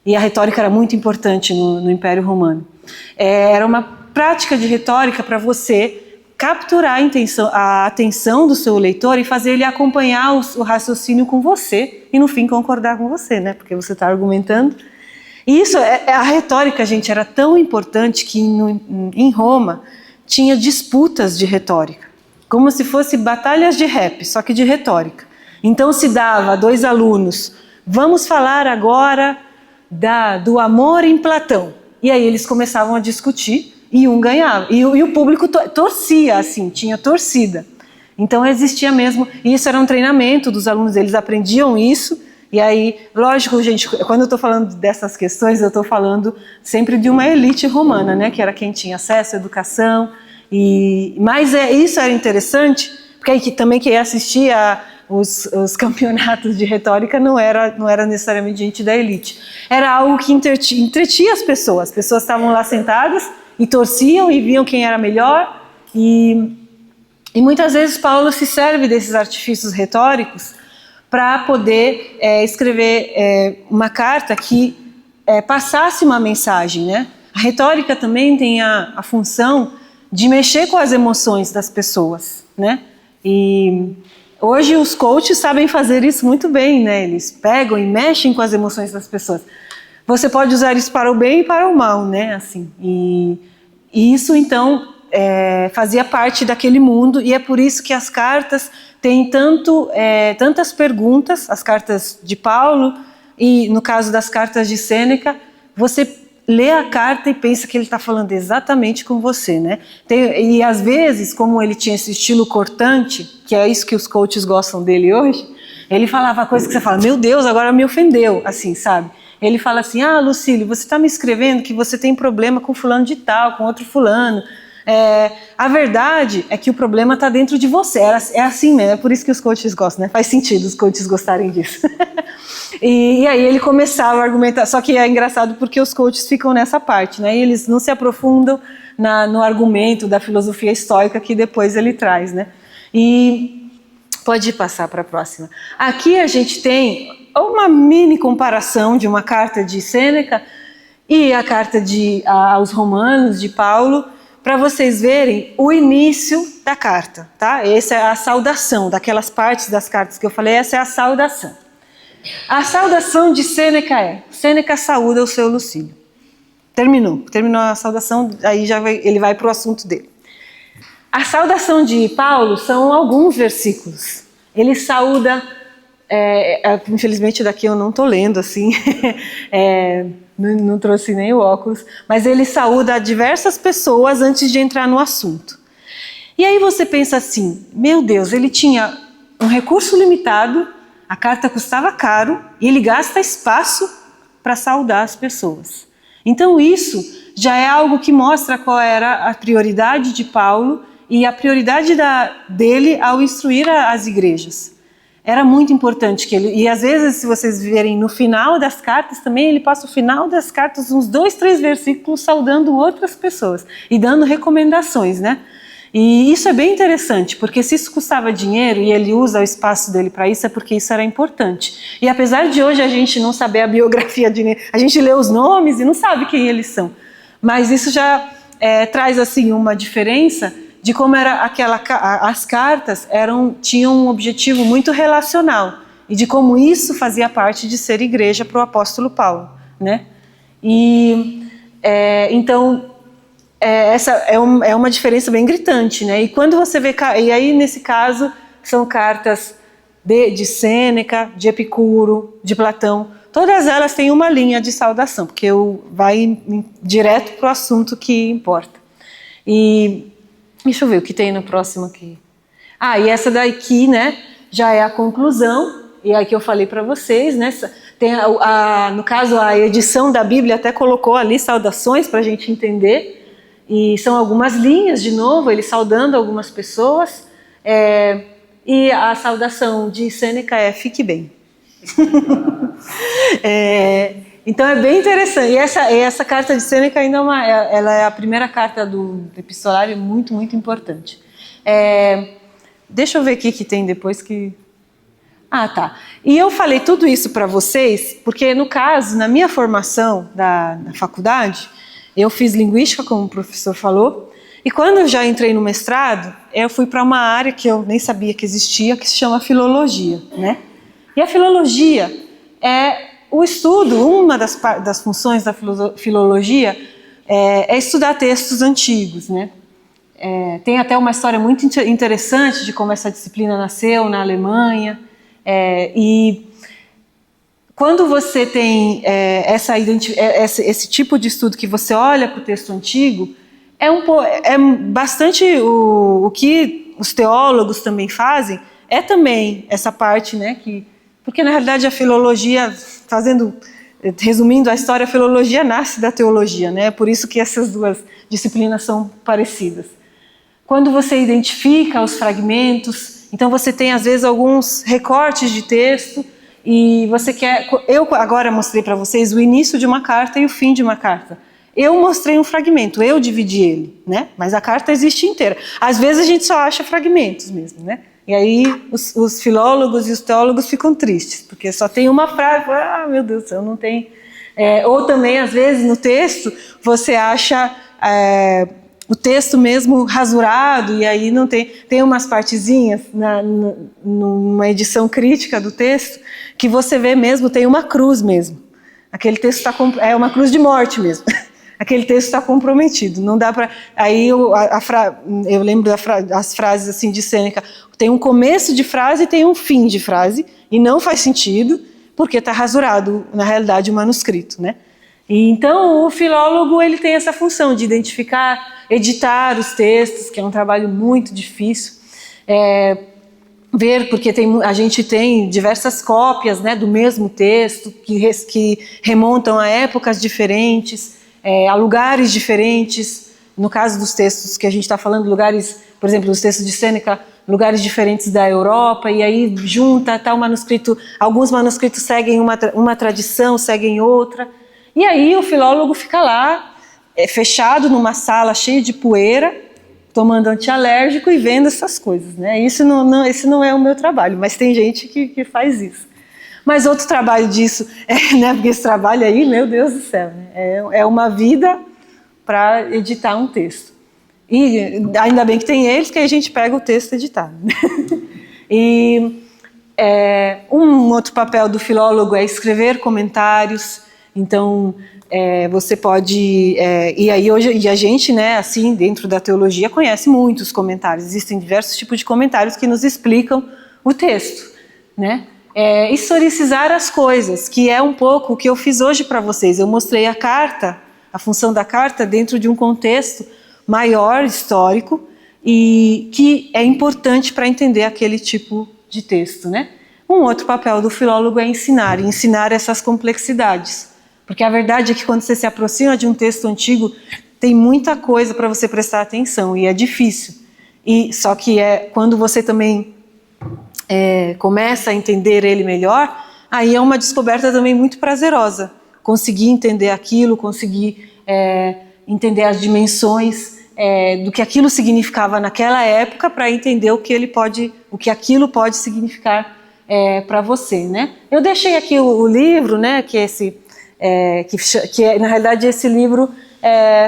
E a retórica era muito importante no Império Romano. Era uma prática de retórica para você capturar a atenção do seu leitor e fazer ele acompanhar o raciocínio com você e no fim concordar com você, né? Porque você está argumentando. E isso, a retórica, gente, era tão importante que em Roma tinha disputas de retórica, como se fosse batalhas de rap, só que de retórica. Então se dava a dois alunos, vamos falar agora do amor em Platão. E aí eles começavam a discutir e um ganhava. E o público torcia, assim, tinha torcida. Então existia mesmo, e isso era um treinamento dos alunos, eles aprendiam isso. E aí, lógico, gente, quando eu estou falando dessas questões, eu estou falando sempre de uma elite romana, né? Que era quem tinha acesso à educação. Mas isso era interessante, porque aí também quem assistia os campeonatos de retórica não era necessariamente gente da elite. Era algo que entretia as pessoas. As pessoas estavam lá sentadas e torciam e viam quem era melhor. E muitas vezes Paulo se serve desses artifícios retóricos para poder escrever uma carta que passasse uma mensagem, né? A retórica também tem a função de mexer com as emoções das pessoas, né? E hoje os coaches sabem fazer isso muito bem, né? Eles pegam e mexem com as emoções das pessoas. Você pode usar isso para o bem e para o mal, né? Assim, e isso, então, fazia parte daquele mundo, e é por isso que as cartas têm tantas perguntas, as cartas de Paulo, e no caso das cartas de Sêneca, você lê a carta e pensa que ele está falando exatamente com você, né? E às vezes, como ele tinha esse estilo cortante, que é isso que os coaches gostam dele hoje, ele falava coisas que você fala, meu Deus, agora me ofendeu, assim, sabe? Ele fala assim, Lucílio, você está me escrevendo que você tem problema com fulano de tal, com outro fulano. A verdade é que o problema está dentro de você, é assim mesmo, é por isso que os coaches gostam, né? Faz sentido os coaches gostarem disso. E aí ele começava a argumentar, só que é engraçado porque os coaches ficam nessa parte, né? E eles não se aprofundam no argumento da filosofia estoica que depois ele traz, né? E pode passar para a próxima. Aqui a gente tem uma mini comparação de uma carta de Sêneca e a carta aos Romanos de Paulo, para vocês verem o início da carta, tá? Essa é a saudação, daquelas partes das cartas que eu falei, essa é a saudação. A saudação de Sêneca Sêneca saúda o seu Lucílio. Terminou a saudação, aí ele vai para o assunto dele. A saudação de Paulo são alguns versículos. Ele saúda, infelizmente daqui eu não estou lendo assim, não trouxe nem o óculos, mas ele saúda diversas pessoas antes de entrar no assunto. E aí você pensa assim, meu Deus, ele tinha um recurso limitado, a carta custava caro e ele gasta espaço para saudar as pessoas. Então isso já é algo que mostra qual era a prioridade de Paulo e a prioridade dele ao instruir as igrejas. Era muito importante que ele... E às vezes, se vocês verem no final das cartas também, ele passa o final das cartas, uns 2, 3 versículos, saudando outras pessoas e dando recomendações, né? E isso é bem interessante, porque se isso custava dinheiro e ele usa o espaço dele para isso, é porque isso era importante. E apesar de hoje a gente não saber a biografia a gente lê os nomes e não sabe quem eles são. Mas isso já traz assim uma diferença de como era as cartas tinham um objetivo muito relacional e de como isso fazia parte de ser igreja para o apóstolo Paulo, né? E então essa é uma diferença bem gritante, né? E quando você vê, e aí nesse caso são cartas de Sêneca, de Epicuro, de Platão, todas elas têm uma linha de saudação, porque vai direto para o assunto que importa. E deixa eu ver o que tem no próximo aqui. E essa daqui, né, já é a conclusão, e é a que eu falei para vocês, né? Tem no caso, a edição da Bíblia até colocou ali saudações para a gente entender, e são algumas linhas, de novo, ele saudando algumas pessoas, e a saudação de Sêneca é fique bem. Então é bem interessante, e essa carta de Sêneca ainda ela é a primeira carta do epistolário, muito, muito importante. Deixa eu ver o que tem depois que... tá. E eu falei tudo isso para vocês, porque no caso, na minha formação na faculdade, eu fiz linguística, como o professor falou, e quando eu já entrei no mestrado, eu fui para uma área que eu nem sabia que existia, que se chama filologia, né? E a filologia é o estudo, uma das funções da filologia é estudar textos antigos, né? Tem até uma história muito interessante de como essa disciplina nasceu na Alemanha, e quando você tem esse tipo de estudo que você olha para o texto antigo, é bastante o que os teólogos também fazem, é também essa parte, né, porque na realidade a filologia, resumindo a história, a filologia nasce da teologia, né? Por isso que essas duas disciplinas são parecidas. Quando você identifica os fragmentos, Então você tem às vezes alguns recortes de texto e você quer... Eu agora mostrei para vocês o início de uma carta e o fim de uma carta. Eu mostrei um fragmento, eu dividi ele, né? Mas a carta existe inteira. Às vezes a gente só acha fragmentos mesmo, né? E aí os filólogos e os teólogos ficam tristes, porque só tem uma frase, ah, meu Deus do céu, não tem... ou também, às vezes, no texto, você acha o texto mesmo rasurado, e aí não tem umas partezinhas numa edição crítica do texto, que você vê mesmo, tem uma cruz mesmo. Aquele texto é uma cruz de morte mesmo. Aquele texto está comprometido, não dá para... Aí eu lembro das frases assim de Sêneca, tem um começo de frase e tem um fim de frase, e não faz sentido, porque está rasurado, na realidade, o manuscrito, né? E então o filólogo ele tem essa função de identificar, editar os textos, que é um trabalho muito difícil, ver, porque a gente tem diversas cópias, né, do mesmo texto, que remontam a épocas diferentes, a lugares diferentes. No caso dos textos que a gente está falando, lugares, por exemplo, os textos de Sêneca, lugares diferentes da Europa, e aí junta tal manuscrito, alguns manuscritos seguem uma tradição, seguem outra, e aí o filólogo fica lá, fechado numa sala cheia de poeira, tomando antialérgico e vendo essas coisas, né? Esse não é o meu trabalho, mas tem gente que faz isso. Mas outro trabalho disso, né? Porque esse trabalho aí, meu Deus do céu, né? É uma vida para editar um texto. E ainda bem que tem eles, que aí a gente pega o texto editado. E um outro papel do filólogo é escrever comentários. Então, você pode... e aí hoje a gente, né, assim, dentro da teologia, conhece muitos comentários. Existem diversos tipos de comentários que nos explicam o texto, né? Historicizar as coisas, que é um pouco o que eu fiz hoje para vocês. Eu mostrei a carta, a função da carta dentro de um contexto maior, histórico, e que é importante para entender aquele tipo de texto, né? Um outro papel do filólogo é ensinar essas complexidades. Porque a verdade é que quando você se aproxima de um texto antigo, tem muita coisa para você prestar atenção, e é difícil. Só que quando você também começa a entender ele melhor, aí é uma descoberta também muito prazerosa. Conseguir entender aquilo, conseguir entender as dimensões do que aquilo significava naquela época, para entender o que aquilo pode significar para você, né? Eu deixei aqui o livro, né? Que na realidade esse livro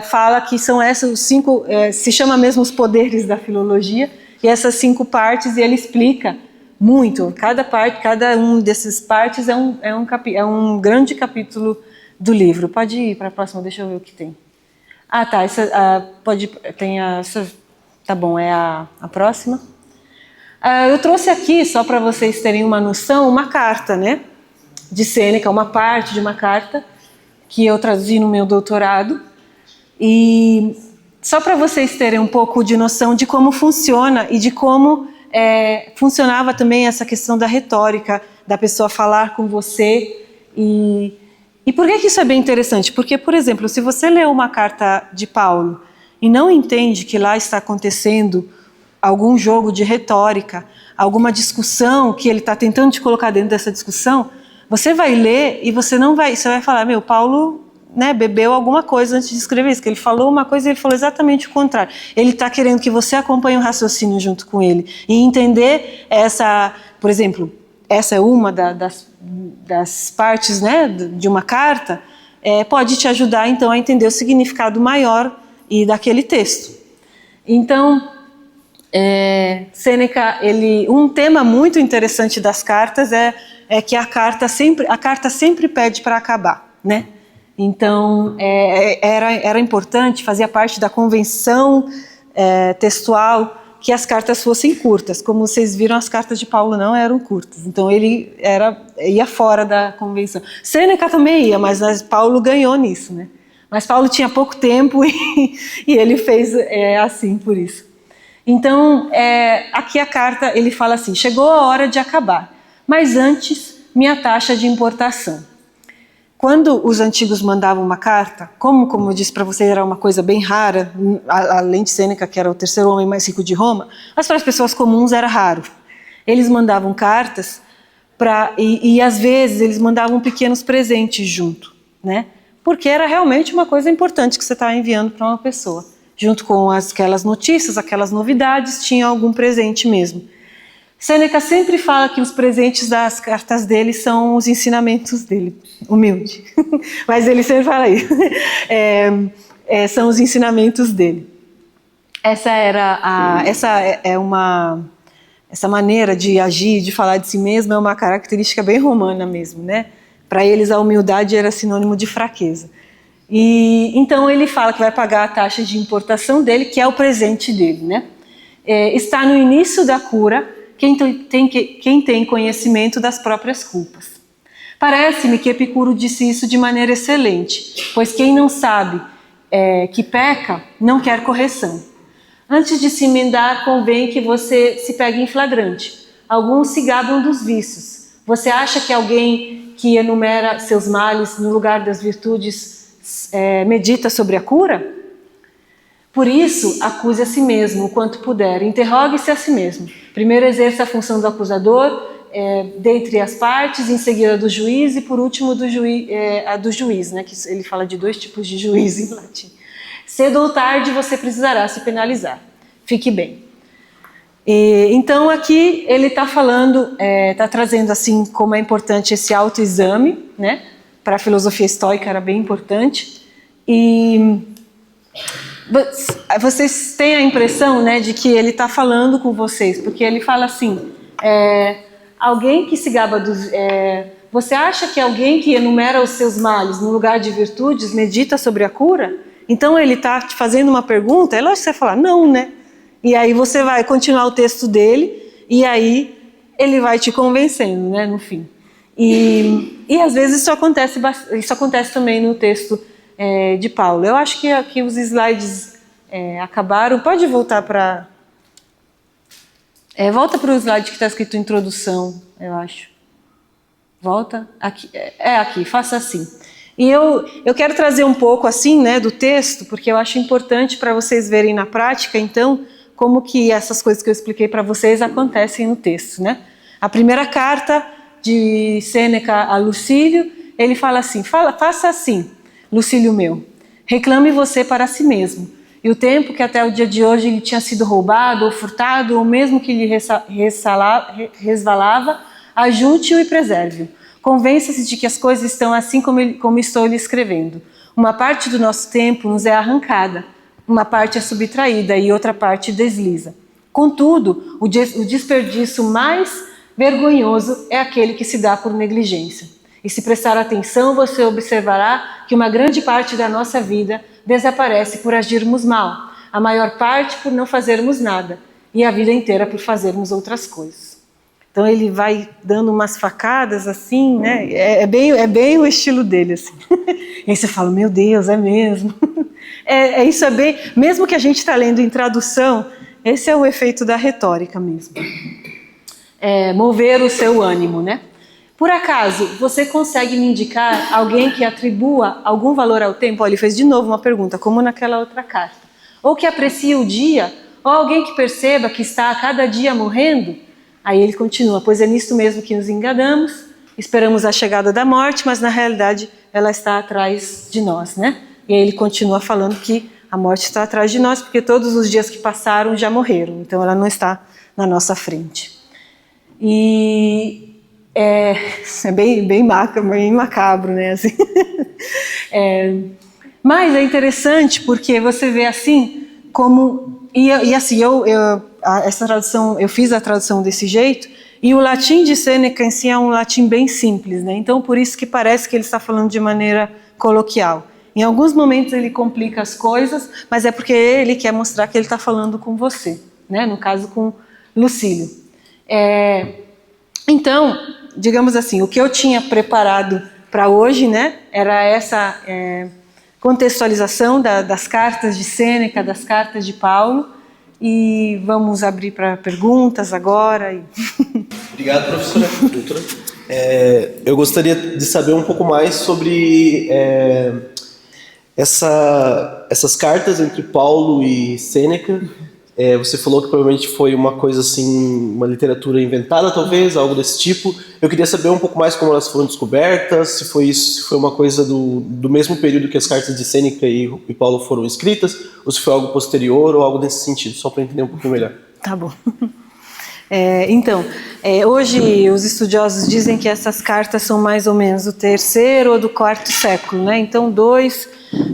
fala que são os 5, se chama mesmo os poderes da filologia, e essas 5 partes, e ele explica muito. Cada um desses partes é um grande capítulo do livro. Pode ir para a próxima, deixa eu ver o que tem. Ah, tá, tá bom, é a próxima. Eu trouxe aqui, só para vocês terem uma noção, uma carta, né, de Sêneca, uma parte de uma carta que eu traduzi no meu doutorado, e só para vocês terem um pouco de noção de como funciona e de como funcionava também essa questão da retórica, da pessoa falar com você. E por que isso é bem interessante? Porque, por exemplo, se você lê uma carta de Paulo e não entende que lá está acontecendo algum jogo de retórica, alguma discussão que ele está tentando te colocar dentro dessa discussão, você vai ler e você vai falar, Paulo, né, bebeu alguma coisa antes de escrever isso, que ele falou uma coisa e ele falou exatamente o contrário. Ele está querendo que você acompanhe o raciocínio junto com ele e entender por exemplo, essa é uma das partes, né, de uma carta, pode te ajudar então a entender o significado maior daquele texto. Então, Sêneca, um tema muito interessante das cartas é que a carta sempre pede para acabar, né? Então, era importante, fazia parte da convenção textual, que as cartas fossem curtas. Como vocês viram, as cartas de Paulo não eram curtas. Então, ele ia fora da convenção. Sêneca também ia, mas Paulo ganhou nisso, né? Mas Paulo tinha pouco tempo e ele fez assim por isso. Então, aqui a carta, ele fala assim, chegou a hora de acabar, mas antes, minha taxa de importação. Quando os antigos mandavam uma carta, como eu disse para vocês, era uma coisa bem rara, além de Sêneca, que era o terceiro homem mais rico de Roma, mas para as pessoas comuns era raro. eles mandavam cartas e às vezes eles mandavam pequenos presentes junto, né? Porque era realmente uma coisa importante que você estava enviando para uma pessoa. Junto com aquelas notícias, aquelas novidades, tinha algum presente mesmo. Sêneca sempre fala que os presentes das cartas dele são os ensinamentos dele. Humilde. Mas ele sempre fala isso. São os ensinamentos dele. Essa maneira de agir, de falar de si mesmo, é uma característica bem romana mesmo, né? Para eles a humildade era sinônimo de fraqueza. E então ele fala que vai pagar a taxa de importação dele, que é o presente dele, né? Está no início da cura quem tem conhecimento das próprias culpas. Parece-me que Epicuro disse isso de maneira excelente, pois quem não sabe que peca não quer correção. Antes de se emendar, convém que você se pegue em flagrante. Alguns se gabam dos vícios. Você acha que alguém que enumera seus males no lugar das virtudes medita sobre a cura? Por isso, acuse a si mesmo o quanto puder, interrogue-se a si mesmo. Primeiro exerça a função do acusador, dentre as partes, em seguida a do juiz e por último a do juiz, né? Que ele fala de 2 tipos de juiz em latim. Cedo ou tarde você precisará se penalizar. Fique bem. Então aqui ele está falando, está trazendo assim como é importante esse autoexame, né? Para a filosofia estoica era bem importante. E vocês têm a impressão, né, de que ele está falando com vocês, porque ele fala assim, alguém que se gaba dos... você acha que alguém que enumera os seus males no lugar de virtudes medita sobre a cura? Então ele está te fazendo uma pergunta, é lógico que você vai falar, não, né? E aí você vai continuar o texto dele, e aí ele vai te convencendo, né, no fim. E às vezes isso acontece também no texto de Paulo. Eu acho que aqui os slides acabaram. Pode voltar para... volta para o slide que está escrito introdução, eu acho. Volta. Aqui, aqui, faça assim. E eu quero trazer um pouco assim, né, do texto, porque eu acho importante para vocês verem na prática, então, como que essas coisas que eu expliquei para vocês acontecem no texto, né? A primeira carta de Sêneca a Lucílio, ele fala assim, faça assim, Lucílio meu, reclame você para si mesmo, e o tempo que até o dia de hoje ele tinha sido roubado ou furtado, ou mesmo que lhe resvalava, ajunte-o e preserve-o. Convença-se de que as coisas estão assim como estou lhe escrevendo. Uma parte do nosso tempo nos é arrancada, uma parte é subtraída e outra parte desliza. Contudo, o desperdício mais vergonhoso é aquele que se dá por negligência. E se prestar atenção, você observará que uma grande parte da nossa vida desaparece por agirmos mal, a maior parte por não fazermos nada, e a vida inteira por fazermos outras coisas. Então ele vai dando umas facadas assim, né? É bem o estilo dele, assim. E aí você fala, meu Deus, é mesmo. Isso é bem... Mesmo que a gente está lendo em tradução, esse é o efeito da retórica mesmo. Mover o seu ânimo, né? Por acaso, você consegue me indicar alguém que atribua algum valor ao tempo? Olha, ele fez de novo uma pergunta, como naquela outra carta. Ou que aprecie o dia, ou alguém que perceba que está a cada dia morrendo? Aí ele continua, pois é nisto mesmo que nos enganamos, esperamos a chegada da morte, mas na realidade ela está atrás de nós, né? E aí ele continua falando que a morte está atrás de nós, porque todos os dias que passaram já morreram, então ela não está na nossa frente. E é bem macabro, né? Assim. Mas é interessante porque você vê assim como... E assim, essa tradução, eu fiz a tradução desse jeito, e o latim de Sêneca em si é um latim bem simples, né? Então por isso que parece que ele está falando de maneira coloquial. Em alguns momentos ele complica as coisas, mas é porque ele quer mostrar que ele está falando com você, né? No caso com Lucílio. Então, digamos assim, o que eu tinha preparado para hoje, né, era essa contextualização das cartas de Sêneca, das cartas de Paulo, e vamos abrir para perguntas agora. Obrigado, professora. Doutora. Eu gostaria de saber um pouco mais sobre essas cartas entre Paulo e Sêneca, Você falou que provavelmente foi uma coisa assim, uma literatura inventada talvez, algo desse tipo. Eu queria saber um pouco mais como elas foram descobertas, se foi isso, se foi uma coisa do mesmo período que as cartas de Sêneca e Paulo foram escritas, ou se foi algo posterior ou algo desse sentido, só para entender um pouquinho melhor. Tá bom. Hoje os estudiosos dizem que essas cartas são mais ou menos do 3º ou do 4º século, né? Então 2,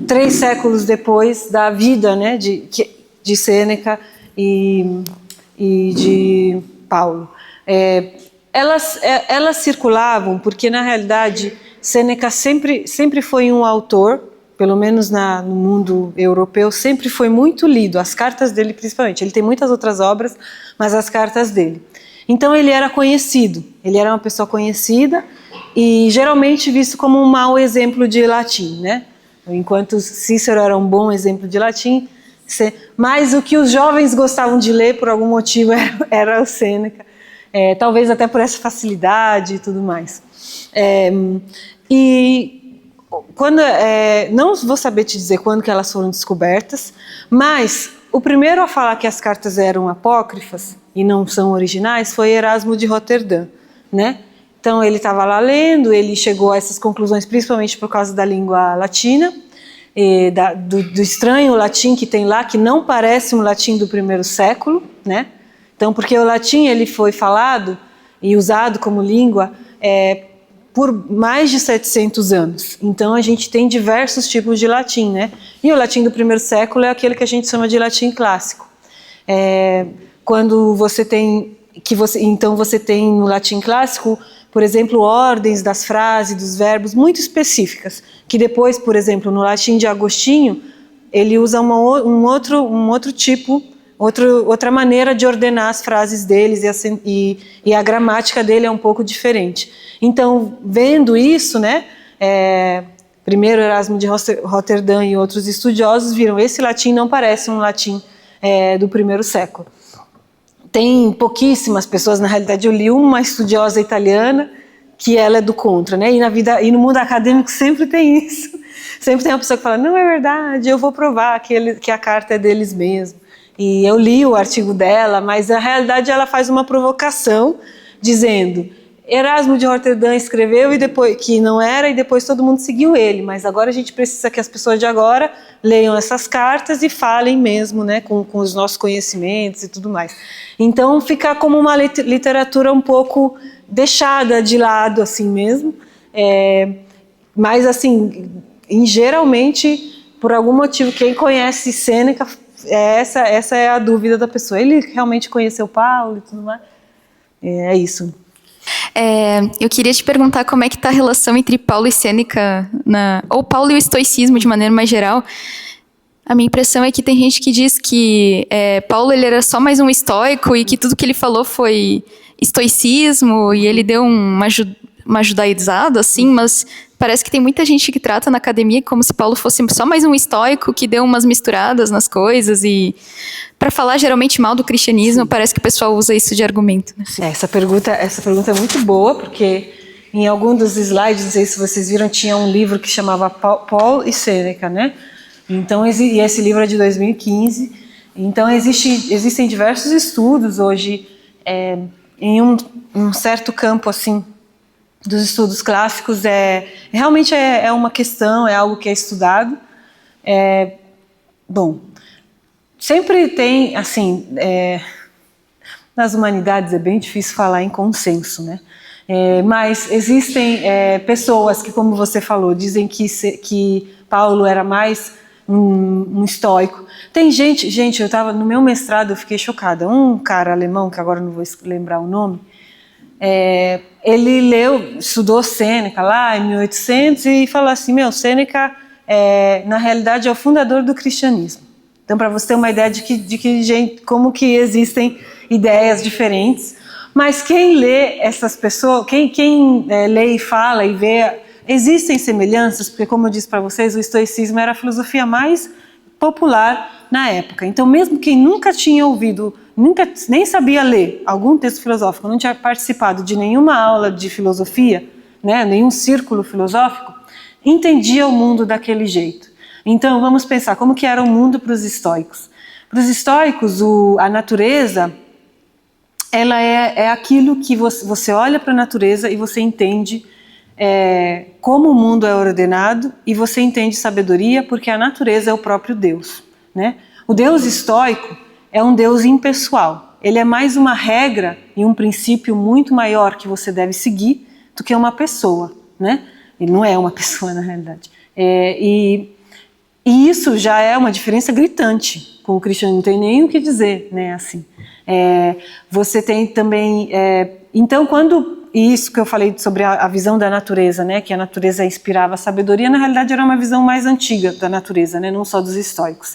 3 séculos depois da vida, né, de Sêneca e de Paulo. Elas circulavam porque, na realidade, Sêneca sempre foi um autor, pelo menos no mundo europeu, sempre foi muito lido, as cartas dele principalmente. Ele tem muitas outras obras, mas as cartas dele. Então ele era conhecido, ele era uma pessoa conhecida e geralmente visto como um mau exemplo de latim, né? Enquanto Cícero era um bom exemplo de latim, mas o que os jovens gostavam de ler por algum motivo era o Sêneca, talvez até por essa facilidade e tudo mais. Não vou saber te dizer quando que elas foram descobertas, mas o primeiro a falar que as cartas eram apócrifas e não são originais foi Erasmo de Roterdã, né? Então ele estava lá lendo, ele chegou a essas conclusões principalmente por causa da língua latina, do estranho latim que tem lá, que não parece um latim do 1º século, né? Então, porque o latim ele foi falado e usado como língua por mais de 700 anos. Então, a gente tem diversos tipos de latim, né? E o latim do 1º século é aquele que a gente chama de latim clássico. Quando você tem... Então, você tem no latim clássico, por exemplo, ordens das frases, dos verbos muito específicas, que depois, por exemplo, no latim de Agostinho, ele usa um outro tipo, outra maneira de ordenar as frases deles e a gramática dele é um pouco diferente. Então, vendo isso, né, primeiro Erasmo de Roterdã e outros estudiosos viram esse latim não parece um latim do 1º século. Tem pouquíssimas pessoas, na realidade eu li uma estudiosa italiana que ela é do contra, né? E no mundo acadêmico sempre tem isso. Sempre tem uma pessoa que fala, não é verdade, eu vou provar que a carta é deles mesmo. E eu li o artigo dela, mas na realidade ela faz uma provocação dizendo, Erasmo de Roterdã escreveu e depois que não era e depois todo mundo seguiu ele, mas agora a gente precisa que as pessoas de agora leiam essas cartas e falem mesmo, né, com os nossos conhecimentos e tudo mais. Então fica como uma literatura um pouco deixada de lado assim mesmo, mas assim, geralmente por algum motivo quem conhece Sêneca, essa é a dúvida da pessoa. Ele realmente conheceu Paulo e tudo mais? É isso. Eu queria te perguntar como é que está a relação entre Paulo e Sêneca, ou Paulo e o estoicismo de maneira mais geral. A minha impressão é que tem gente que diz que Paulo ele era só mais um estoico e que tudo que ele falou foi estoicismo e ele deu uma judaizada, assim, mas parece que tem muita gente que trata na academia como se Paulo fosse só mais um estoico que deu umas misturadas nas coisas e para falar geralmente mal do cristianismo, parece que o pessoal usa isso de argumento. Né? Essa pergunta é muito boa, porque em algum dos slides, não sei se vocês viram, tinha um livro que chamava Paul e Sêneca, né? Então, e esse livro é de 2015. Então, existem diversos estudos hoje em um certo campo, assim, dos estudos clássicos. Realmente é uma questão, é algo que é estudado. Bom, sempre tem, assim, nas humanidades é bem difícil falar em consenso, né? Mas existem pessoas que, como você falou, dizem que Paulo era mais um estoico. Tem gente, eu estava no meu mestrado, eu fiquei chocada. Um cara alemão, que agora não vou lembrar o nome, ele estudou Sêneca lá em 1800 e falou assim, Sêneca na realidade é o fundador do cristianismo. Então, para você ter uma ideia como que existem ideias diferentes. Mas quem lê essas pessoas, quem lê e fala e vê, existem semelhanças, porque como eu disse para vocês, o estoicismo era a filosofia mais popular na época. Então, mesmo quem nunca tinha ouvido, nem sabia ler algum texto filosófico, não tinha participado de nenhuma aula de filosofia, né, nenhum círculo filosófico, entendia o mundo daquele jeito. Então, vamos pensar como que era o mundo para os estoicos. Para os estoicos, a natureza, ela é aquilo que você olha para a natureza e você entende como o mundo é ordenado, e você entende sabedoria porque a natureza é o próprio Deus, né? O Deus estoico é um Deus impessoal. Ele é mais uma regra e um princípio muito maior que você deve seguir do que uma pessoa, né? Ele não é uma pessoa, na realidade. E isso já é uma diferença gritante. Com o cristianismo não tem nem o que dizer, né? Assim, você tem também... então, isso que eu falei sobre a visão da natureza, né? Que a natureza inspirava a sabedoria, na realidade era uma visão mais antiga da natureza, né? Não só dos estoicos.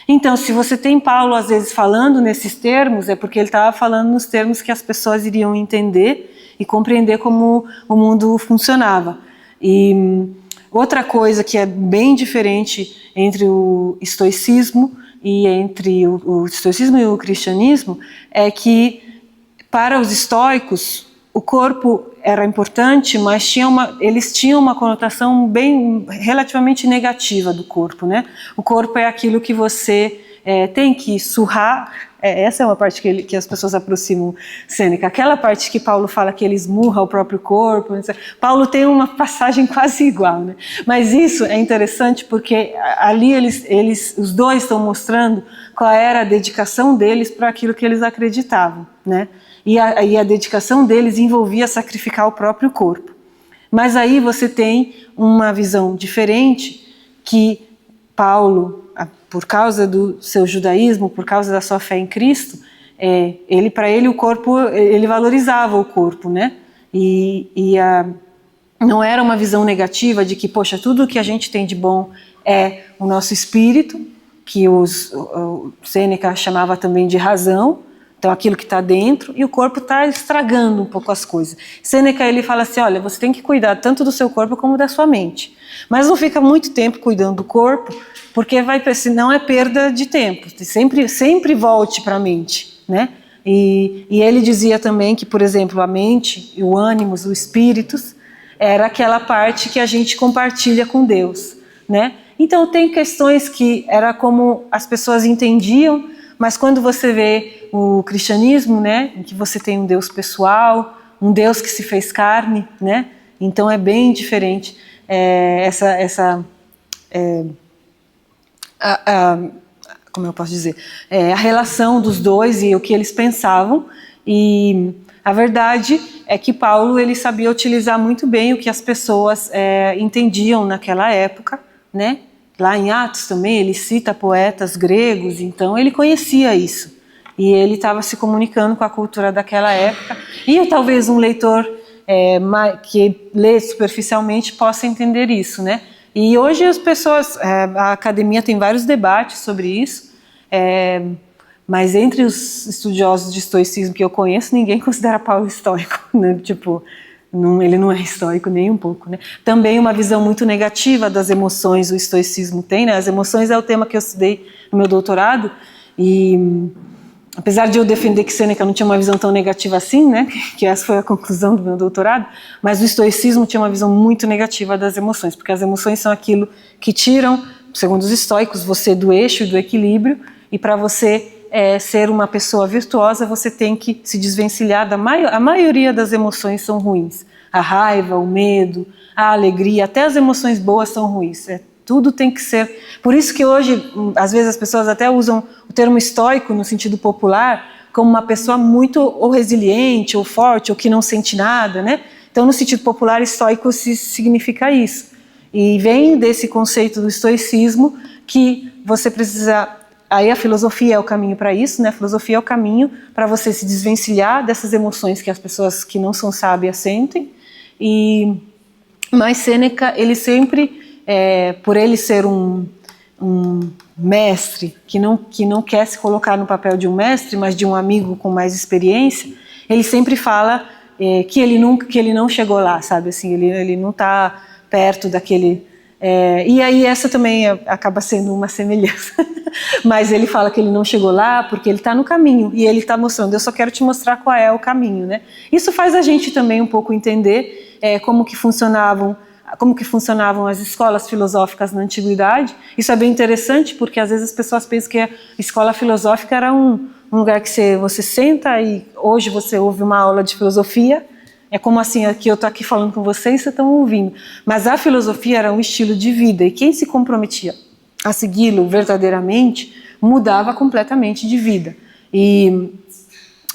Então, se você tem Paulo, às vezes, falando nesses termos, é porque ele estava falando nos termos que as pessoas iriam entender e compreender como o mundo funcionava. E outra coisa que é bem diferente entre o estoicismo e o estoicismo e o cristianismo é que, para os estoicos, o corpo era importante, mas eles tinham uma conotação relativamente negativa do corpo, né? O corpo é aquilo que você tem que surrar. Essa é uma parte que as pessoas aproximam Sêneca. Aquela parte que Paulo fala que ele esmurra o próprio corpo. Paulo tem uma passagem quase igual, né? Mas isso é interessante porque ali os dois estão mostrando qual era a dedicação deles para aquilo que eles acreditavam, né? E a dedicação deles envolvia sacrificar o próprio corpo. Mas aí você tem uma visão diferente que Paulo, por causa do seu judaísmo, por causa da sua fé em Cristo, para ele o corpo, ele valorizava o corpo, né? Não era uma visão negativa de que, poxa, tudo que a gente tem de bom é o nosso espírito, que o Sêneca chamava também de razão. Então, aquilo que está dentro, e o corpo está estragando um pouco as coisas. Sêneca, ele fala assim, olha, você tem que cuidar tanto do seu corpo como da sua mente. Mas não fica muito tempo cuidando do corpo, porque senão é perda de tempo. Sempre volte para a mente, né? E ele dizia também que, por exemplo, a mente, o ânimos, o espíritos, era aquela parte que a gente compartilha com Deus, né? Então, tem questões que era como as pessoas entendiam, mas quando você vê o cristianismo, né, em que você tem um Deus pessoal, um Deus que se fez carne, né, então é bem diferente como eu posso dizer, a relação dos dois e o que eles pensavam. E a verdade é que Paulo, ele sabia utilizar muito bem o que as pessoas entendiam naquela época, né? Lá em Atos também ele cita poetas gregos, então ele conhecia isso. E ele estava se comunicando com a cultura daquela época. E talvez um leitor que lê superficialmente possa entender isso, né? E hoje as pessoas, a academia tem vários debates sobre isso, mas entre os estudiosos de estoicismo que eu conheço, ninguém considera Paulo estoico, né? Tipo, ele não é estoico nem um pouco, né? Também uma visão muito negativa das emoções o estoicismo tem, né? As emoções é o tema que eu estudei no meu doutorado, e apesar de eu defender que Sêneca não tinha uma visão tão negativa assim, né? Que essa foi a conclusão do meu doutorado, mas o estoicismo tinha uma visão muito negativa das emoções, porque as emoções são aquilo que tiram, segundo os estoicos, você do eixo e do equilíbrio, e para você ser uma pessoa virtuosa, você tem que se desvencilhar a maioria das emoções são ruins. A raiva, o medo, a alegria, até as emoções boas são ruins. Tudo tem que ser... Por isso que hoje, às vezes as pessoas até usam o termo estoico no sentido popular como uma pessoa muito ou resiliente, ou forte, ou que não sente nada, né? Então, no sentido popular, estoico significa isso. E vem desse conceito do estoicismo que você precisa... Aí a filosofia é o caminho para isso, né? A filosofia é o caminho para você se desvencilhar dessas emoções que as pessoas que não são sábias sentem. Mas Sêneca, ele sempre, por ele ser um mestre que não quer se colocar no papel de um mestre, mas de um amigo com mais experiência, ele sempre fala que ele não chegou lá, sabe? Assim, ele não está perto daquele... e aí essa também acaba sendo uma semelhança. Mas ele fala que ele não chegou lá porque ele está no caminho, e ele está mostrando, eu só quero te mostrar qual é o caminho, né? Isso faz a gente também um pouco entender como que funcionavam como que funcionavam as escolas filosóficas na antiguidade. Isso é bem interessante, porque às vezes as pessoas pensam que a escola filosófica era um lugar que você senta e hoje você ouve uma aula de filosofia. É como assim, aqui eu estou aqui falando com vocês, vocês estão ouvindo. Mas a filosofia era um estilo de vida, e quem se comprometia a segui-lo verdadeiramente mudava completamente de vida. E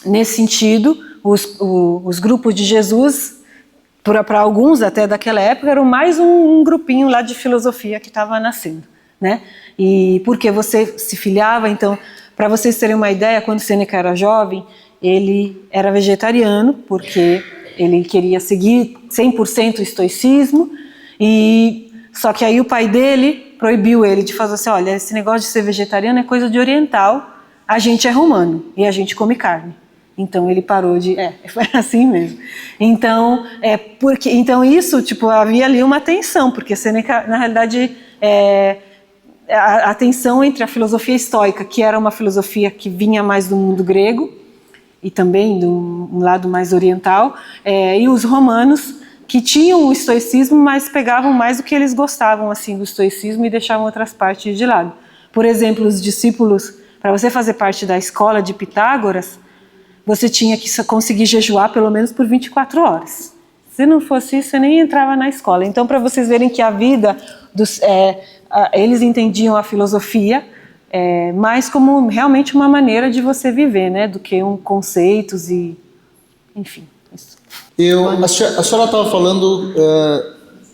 nesse sentido, os grupos de Jesus, para alguns até daquela época, eram mais um grupinho lá de filosofia que estava nascendo, né? E porque você se filiava, então, para vocês terem uma ideia, quando Sêneca era jovem, ele era vegetariano, porque ele queria seguir 100% o estoicismo, só que aí o pai dele proibiu ele de fazer assim, olha, esse negócio de ser vegetariano é coisa de oriental, a gente é romano e a gente come carne. Então ele parou de... foi assim mesmo. Então, então isso, tipo, havia ali uma tensão, porque Sêneca, na realidade, a tensão entre a filosofia estoica, que era uma filosofia que vinha mais do mundo grego, e também de um lado mais oriental, e os romanos, que tinham o estoicismo, mas pegavam mais do que eles gostavam assim, do estoicismo e deixavam outras partes de lado. Por exemplo, os discípulos, para você fazer parte da escola de Pitágoras, você tinha que conseguir jejuar pelo menos por 24 horas. Se não fosse isso, você nem entrava na escola. Então, para vocês verem que a vida, eles entendiam a filosofia mais como realmente uma maneira de você viver, né, do que conceitos e, enfim. Isso. A senhora estava falando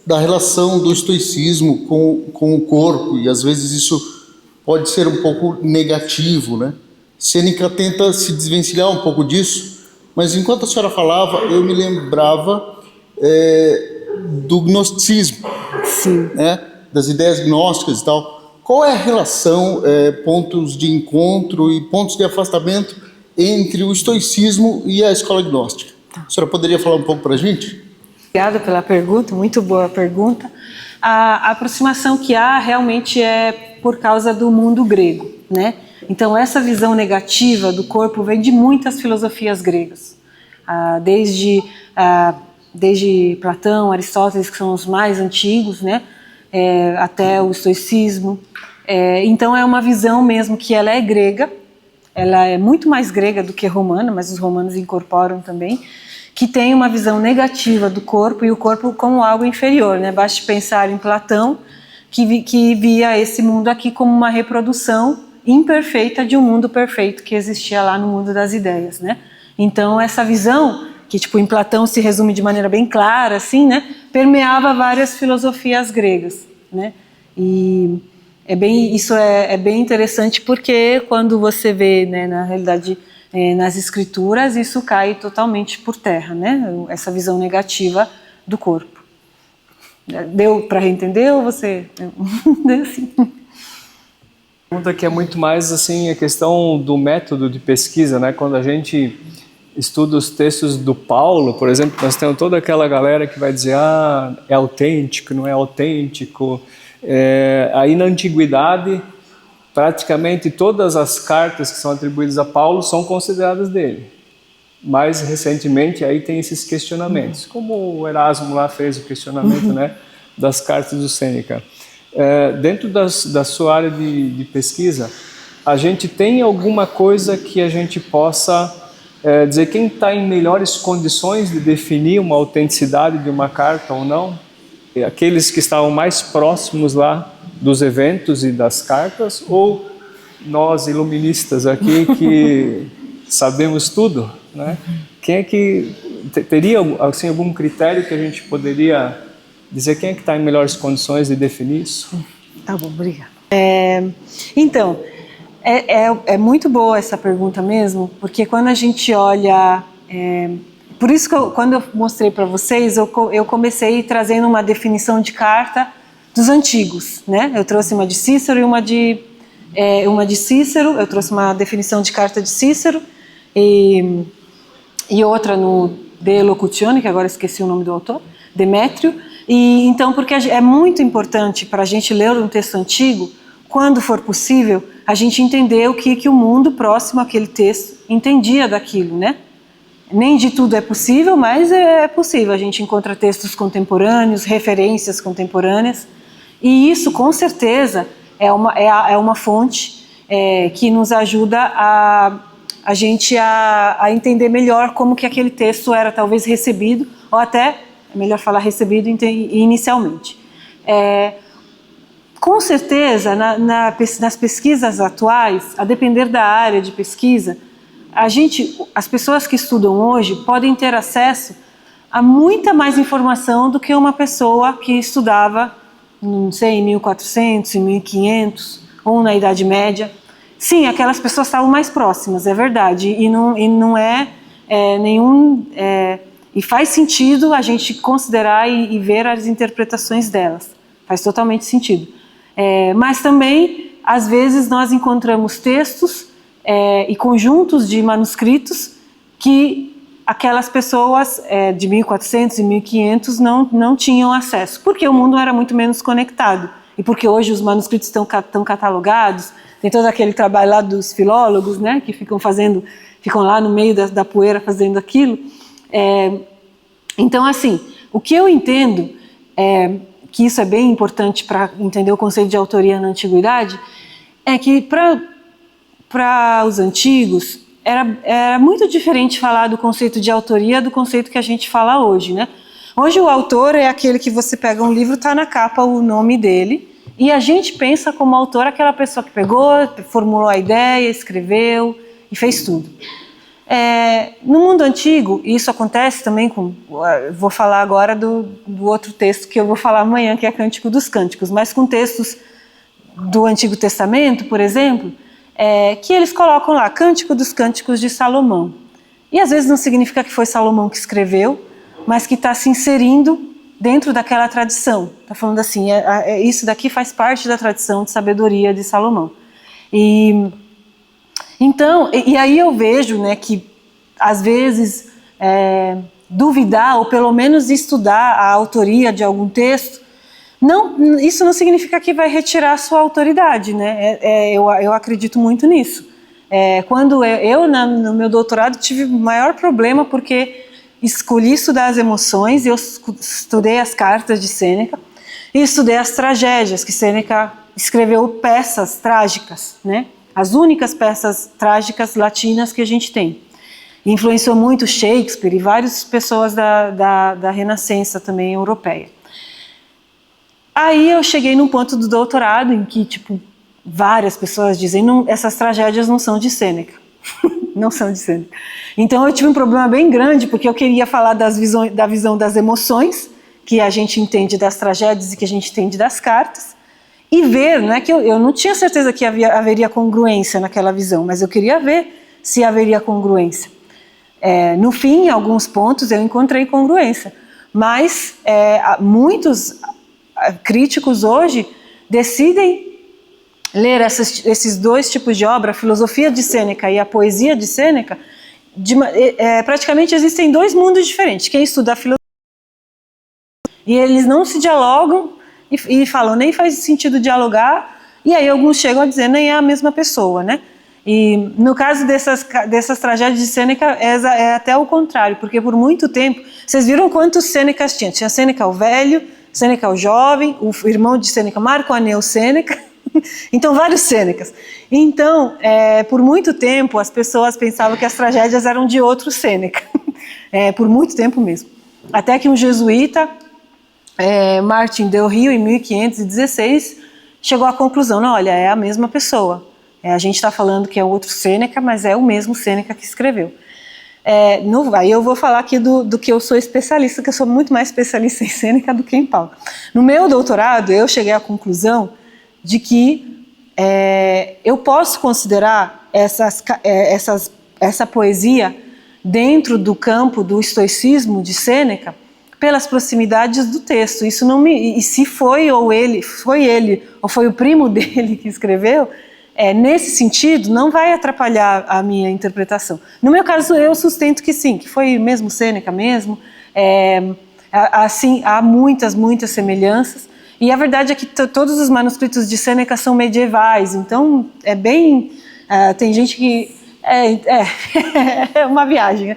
da relação do estoicismo com o corpo, e às vezes isso pode ser um pouco negativo, né? Sêneca tenta se desvencilhar um pouco disso, mas enquanto a senhora falava, eu me lembrava do gnosticismo, Sim. Né? Das ideias gnósticas e tal. Qual é a relação, pontos de encontro e pontos de afastamento entre o estoicismo e a escola gnóstica? A senhora poderia falar um pouco para a gente? Obrigada pela pergunta, muito boa pergunta. A aproximação que há realmente é por causa do mundo grego, né? Então essa visão negativa do corpo vem de muitas filosofias gregas, desde Platão, Aristóteles, que são os mais antigos, né? Até o estoicismo. Então é uma visão mesmo que ela é grega, ela é muito mais grega do que romana, mas os romanos incorporam também, que tem uma visão negativa do corpo e o corpo como algo inferior, né? Basta pensar em Platão, que via esse mundo aqui como uma reprodução imperfeita de um mundo perfeito que existia lá no mundo das ideias, né? Então essa visão, que tipo em Platão se resume de maneira bem clara, assim, né? Permeava várias filosofias gregas, né? E isso é bem interessante porque quando você vê, né, na realidade, nas escrituras, isso cai totalmente por terra, né? Essa visão negativa do corpo. Deu para entender ou você... Deu sim. A pergunta que é muito mais assim a questão do método de pesquisa, né? Quando a gente estuda os textos do Paulo, por exemplo, nós temos toda aquela galera que vai dizer é autêntico, não é autêntico. Aí na antiguidade, praticamente todas as cartas que são atribuídas a Paulo são consideradas dele. Mais recentemente aí tem esses questionamentos, como o Erasmo lá fez o questionamento, né, das cartas do Sêneca. Dentro da sua área de pesquisa, a gente tem alguma coisa que a gente possa dizer quem está em melhores condições de definir uma autenticidade de uma carta ou não? Aqueles que estavam mais próximos lá dos eventos e das cartas, ou nós iluministas aqui que sabemos tudo, né? Quem é que teria assim, algum critério que a gente poderia dizer quem é que está em melhores condições de definir isso? Tá bom, obrigada. Então, é muito boa essa pergunta mesmo, porque quando a gente olha... por isso que quando eu mostrei para vocês, eu comecei trazendo uma definição de carta dos antigos, né? Eu trouxe uma de Cícero e uma de Cícero, eu trouxe uma definição de carta de Cícero e outra no De Locutione, que agora esqueci o nome do autor, Demétrio. E então, porque é muito importante para a gente ler um texto antigo, quando for possível, a gente entender o que o mundo próximo àquele texto entendia daquilo, né? Nem de tudo é possível, mas é possível. A gente encontra textos contemporâneos, referências contemporâneas, e isso, com certeza, é uma fonte que nos ajuda a gente a entender melhor como que aquele texto era talvez recebido, ou até, é melhor falar recebido inicialmente. Com certeza, nas pesquisas atuais, a depender da área de pesquisa, as pessoas que estudam hoje podem ter acesso a muita mais informação do que uma pessoa que estudava, não sei, em 1400, em 1500, ou na Idade Média. Sim, aquelas pessoas estavam mais próximas, é verdade, e não é nenhum... e faz sentido a gente considerar e ver as interpretações delas, faz totalmente sentido. Mas também, às vezes, nós encontramos textos e conjuntos de manuscritos que aquelas pessoas de 1400 e 1500 não tinham acesso, porque o mundo era muito menos conectado, e porque hoje os manuscritos estão catalogados, tem todo aquele trabalho lá dos filólogos, né, que ficam lá no meio da poeira fazendo aquilo. Então, assim, o que eu entendo que isso é bem importante para entender o conceito de autoria na antiguidade, é que para os antigos era muito diferente falar do conceito de autoria do conceito que a gente fala hoje, né? Hoje o autor é aquele que você pega um livro, está na capa o nome dele, e a gente pensa como autor aquela pessoa que pegou, formulou a ideia, escreveu e fez tudo. No mundo antigo, e isso acontece também vou falar agora do outro texto que eu vou falar amanhã, que é Cântico dos Cânticos, mas com textos do Antigo Testamento, por exemplo, que eles colocam lá, Cântico dos Cânticos de Salomão. E às vezes não significa que foi Salomão que escreveu, mas que está se inserindo dentro daquela tradição. Está falando assim, isso daqui faz parte da tradição de sabedoria de Salomão. Então, e aí eu vejo, né, que às vezes duvidar ou pelo menos estudar a autoria de algum texto, isso não significa que vai retirar a sua autoridade, né? Eu acredito muito nisso. Quando eu no meu doutorado tive o maior problema porque escolhi estudar as emoções, eu estudei as cartas de Sêneca e estudei as tragédias, que Sêneca escreveu peças trágicas, né? As únicas peças trágicas latinas que a gente tem. Influenciou muito Shakespeare e várias pessoas da Renascença também europeia. Aí eu cheguei num ponto do doutorado em que, várias pessoas dizem, essas tragédias não são de Sêneca. Não são de Sêneca. Então eu tive um problema bem grande, porque eu queria falar da visão das emoções, que a gente entende das tragédias e que a gente entende das cartas, e ver, né, que eu não tinha certeza que haveria congruência naquela visão, mas eu queria ver se haveria congruência. No fim, em alguns pontos, eu encontrei congruência, mas muitos críticos hoje decidem ler esses dois tipos de obra, a filosofia de Sêneca e a poesia de Sêneca, praticamente existem dois mundos diferentes. Quem estuda a filosofia e eles não se dialogam e falam, nem faz sentido dialogar, e aí alguns chegam a dizer, nem é a mesma pessoa, né? E no caso dessas tragédias de Sêneca é até o contrário, porque por muito tempo, vocês viram quantos Sênecas tinha? Tinha Sêneca o velho, Sêneca o jovem, o irmão de Sêneca, Marco Aneu Sêneca, então vários Sênecas. Então, por muito tempo, as pessoas pensavam que as tragédias eram de outro Sêneca, por muito tempo mesmo. Até que um jesuíta, Martin del Rio, em 1516, chegou à conclusão, não, olha, é a mesma pessoa. A gente está falando que é outro Sêneca, mas é o mesmo Sêneca que escreveu. Aí eu vou falar aqui do que eu sou especialista, que eu sou muito mais especialista em Sêneca do que em Paulo. No meu doutorado, eu cheguei à conclusão de que eu posso considerar essa poesia dentro do campo do estoicismo de Sêneca pelas proximidades do texto. Isso não e se foi ele ou foi o primo dele que escreveu, nesse sentido, não vai atrapalhar a minha interpretação. No meu caso, eu sustento que sim, que foi mesmo Sêneca mesmo. Assim, há muitas semelhanças. E a verdade é que todos os manuscritos de Sêneca são medievais, então tem gente É uma viagem. Né?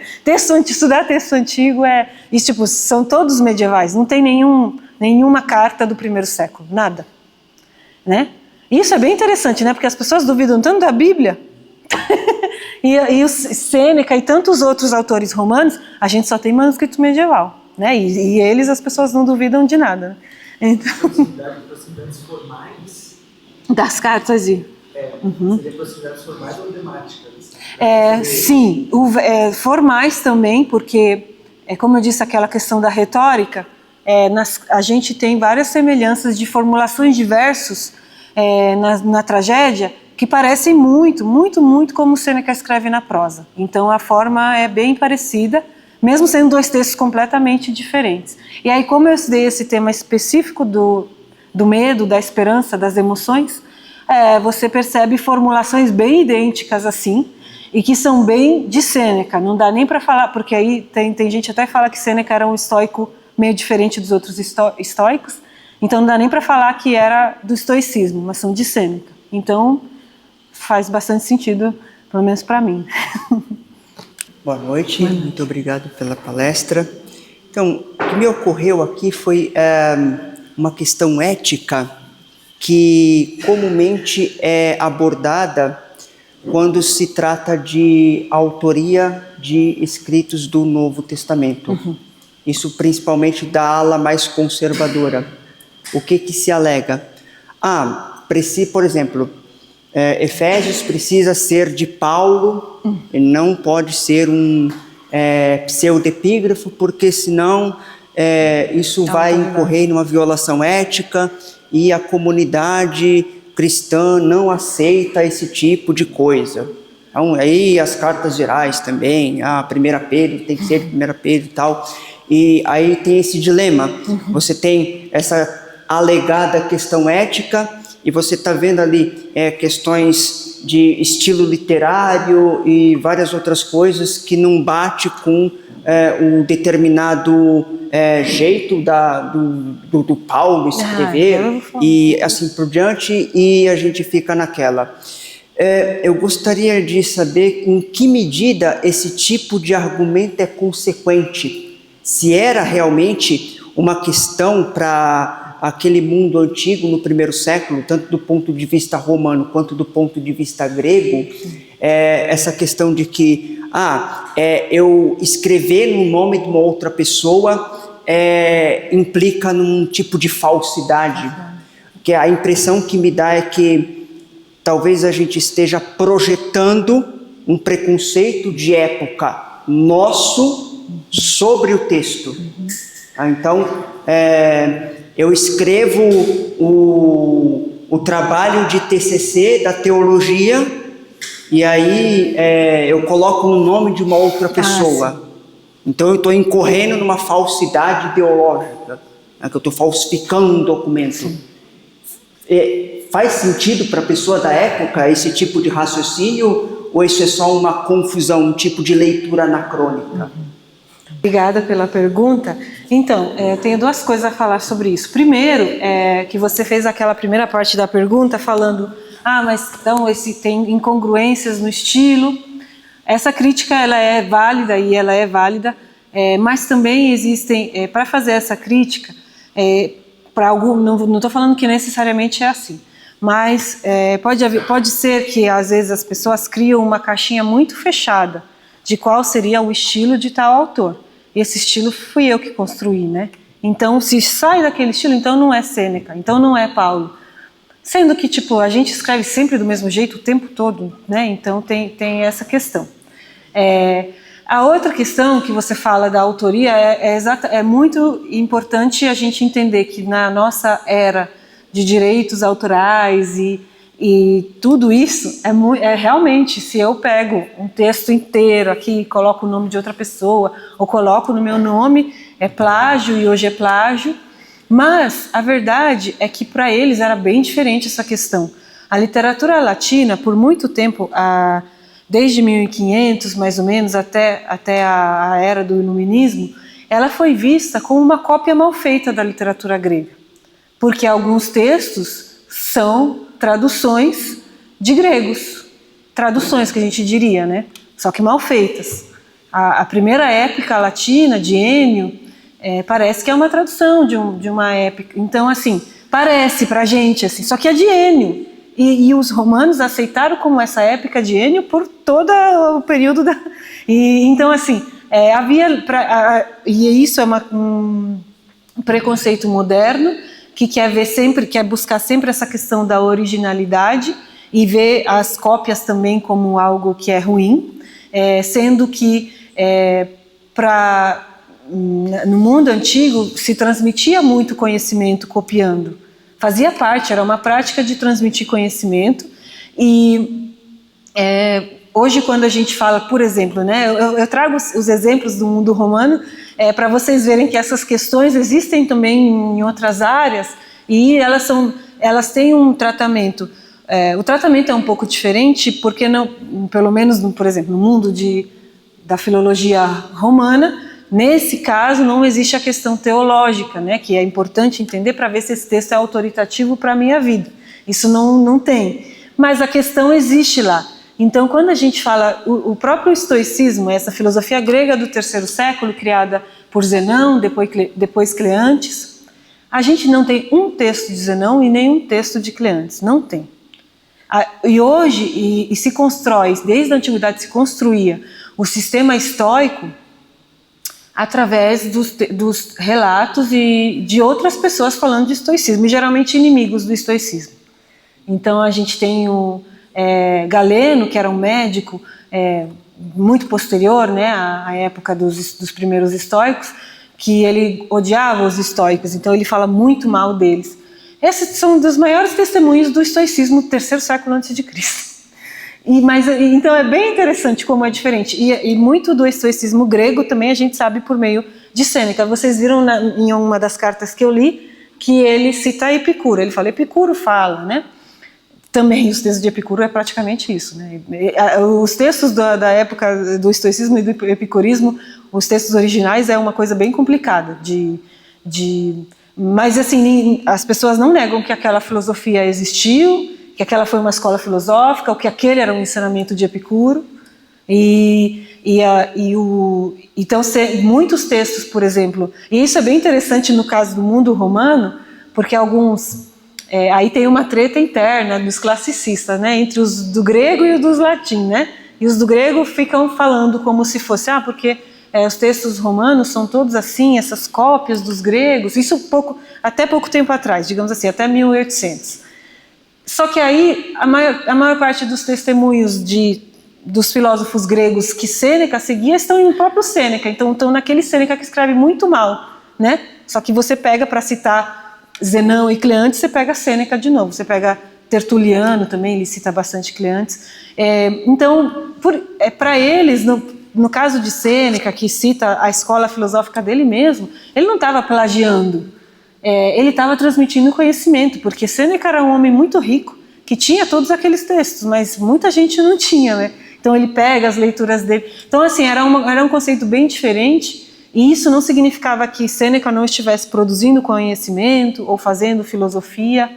Estudar texto antigo e, tipo, são todos medievais, não tem nenhuma carta do primeiro século, nada. Né? Isso é bem interessante, né? Porque as pessoas duvidam tanto da Bíblia, e o Sêneca e tantos outros autores romanos, a gente só tem manuscrito medieval. Né? E eles, as pessoas não duvidam de nada. Né? Então, possibilidades formais? Das cartas, Seria possibilidades formais ou temáticas? Sim, formais também, porque, como eu disse, aquela questão da retórica, a gente tem várias semelhanças de formulações de versos na tragédia que parecem muito, muito, muito como Sêneca escreve na prosa. Então a forma é bem parecida, mesmo sendo dois textos completamente diferentes. E aí, como eu estudei esse tema específico do medo, da esperança, das emoções, você percebe formulações bem idênticas assim, e que são bem de Sêneca. Não dá nem para falar, porque aí tem gente até que fala que Sêneca era um estoico meio diferente dos outros estoicos, então não dá nem para falar que era do estoicismo, mas são de Sêneca. Então faz bastante sentido, pelo menos para mim. Boa noite, muito obrigado pela palestra. Então, o que me ocorreu aqui foi uma questão ética que comumente é abordada quando se trata de autoria de escritos do Novo Testamento. Isso principalmente da ala mais conservadora. O que se alega? Por exemplo, Efésios precisa ser de Paulo, e não pode ser um pseudepígrafo, porque senão isso vai incorrer numa violação ética e a comunidade cristã não aceita esse tipo de coisa. Então, aí as cartas gerais também, 1 Pedro tem que ser de 1 Pedro e tal, e aí tem esse dilema. Você tem essa alegada questão ética, e você está vendo ali questões de estilo literário e várias outras coisas que não bate com o determinado jeito do Paulo escrever e assim por diante, e a gente fica naquela. Eu gostaria de saber em que medida esse tipo de argumento é consequente, se era realmente uma questão para aquele mundo antigo no primeiro século, tanto do ponto de vista romano quanto do ponto de vista grego, essa questão de que eu escrever no nome de uma outra pessoa implica num tipo de falsidade, que a impressão que me dá é que talvez a gente esteja projetando um preconceito de época nosso sobre o texto. Então, eu escrevo o trabalho de TCC da teologia e aí eu coloco no nome de uma outra pessoa. Então eu estou incorrendo numa falsidade ideológica, que eu estou falsificando um documento. Faz sentido para a pessoa da época esse tipo de raciocínio, ou isso é só uma confusão, um tipo de leitura anacrônica? Obrigada pela pergunta. Então, eu tenho duas coisas a falar sobre isso. Primeiro, que você fez aquela primeira parte da pergunta falando, mas então tem incongruências no estilo. Essa crítica ela é válida e ela é válida, mas também existem, para fazer essa crítica, não estou falando que necessariamente é assim, mas pode ser que às vezes as pessoas criam uma caixinha muito fechada de qual seria o estilo de tal autor. E esse estilo fui eu que construí, né? Então, se sai daquele estilo, então não é Sêneca, então não é Paulo. Sendo que, a gente escreve sempre do mesmo jeito o tempo todo, né? Então tem essa questão. A outra questão que você fala da autoria é muito importante a gente entender que na nossa era de direitos autorais e tudo isso, realmente, se eu pego um texto inteiro aqui e coloco o nome de outra pessoa, ou coloco no meu nome, é plágio e hoje é plágio, mas a verdade é que para eles era bem diferente essa questão. A literatura latina, por muito tempo, desde 1500 mais ou menos até a era do iluminismo, ela foi vista como uma cópia mal feita da literatura grega, porque alguns textos são traduções de gregos, traduções, que a gente diria, né? Só que mal feitas. A primeira épica latina, de Ennio, parece que é uma tradução de uma épica. Então, assim, parece pra gente, assim, só que é de Ennio. E os romanos aceitaram como essa épica de Ennio por todo o período da... então, assim, e isso é um preconceito moderno que quer buscar sempre essa questão da originalidade e ver as cópias também como algo que é ruim, sendo que no mundo antigo se transmitia muito conhecimento copiando. Fazia parte, era uma prática de transmitir conhecimento. E hoje, quando a gente fala, por exemplo, né, eu trago os exemplos do mundo romano para vocês verem que essas questões existem também em outras áreas e elas têm um tratamento. O tratamento é um pouco diferente porque, pelo menos, por exemplo, no mundo da filologia romana, nesse caso não existe a questão teológica, né, que é importante entender para ver se esse texto é autoritativo para a minha vida. Isso não tem. Mas a questão existe lá. Então, quando a gente fala, o próprio estoicismo, essa filosofia grega do terceiro século, criada por Zenão, depois Cleantes, a gente não tem um texto de Zenão e nenhum texto de Cleantes, não tem. E hoje, se constrói, desde a antiguidade se construía o sistema estoico através dos relatos e de outras pessoas falando de estoicismo, e geralmente inimigos do estoicismo. Então, a gente tem o Galeno, que era um médico muito posterior, né, à época dos primeiros estoicos, que ele odiava os estoicos, então ele fala muito mal deles. Esses são dos maiores testemunhos do estoicismo do terceiro século antes de Cristo. Então é bem interessante como é diferente. E muito do estoicismo grego também a gente sabe por meio de Sêneca. Vocês viram em uma das cartas que eu li que ele cita Epicuro. Ele fala, Epicuro fala, né? Também os textos de Epicuro é praticamente isso, né? Os textos da época do estoicismo e do epicurismo, os textos originais é uma coisa bem complicada mas assim, as pessoas não negam que aquela filosofia existiu, que aquela foi uma escola filosófica, ou que aquele era um ensinamento de Epicuro. Então, muitos textos, por exemplo, e isso é bem interessante no caso do mundo romano, porque alguns... aí tem uma treta interna dos classicistas, né, entre os do grego e os do latim, né? E os do grego ficam falando como se fosse, porque os textos romanos são todos assim, essas cópias dos gregos, isso até pouco tempo atrás, digamos assim, até 1800. Só que aí a maior parte dos testemunhos dos filósofos gregos que Sêneca seguia estão no próprio Sêneca, então estão naquele Sêneca que escreve muito mal, né? Só que você pega para citar Zenão e Cleantes, você pega Sêneca de novo, você pega Tertuliano também, ele cita bastante Cleantes. Então, para eles, no caso de Sêneca, que cita a escola filosófica dele mesmo, ele não estava plagiando, ele estava transmitindo conhecimento, porque Sêneca era um homem muito rico, que tinha todos aqueles textos, mas muita gente não tinha, né? Então ele pega as leituras dele. Então, assim, era um conceito bem diferente, e isso não significava que Sêneca não estivesse produzindo conhecimento ou fazendo filosofia.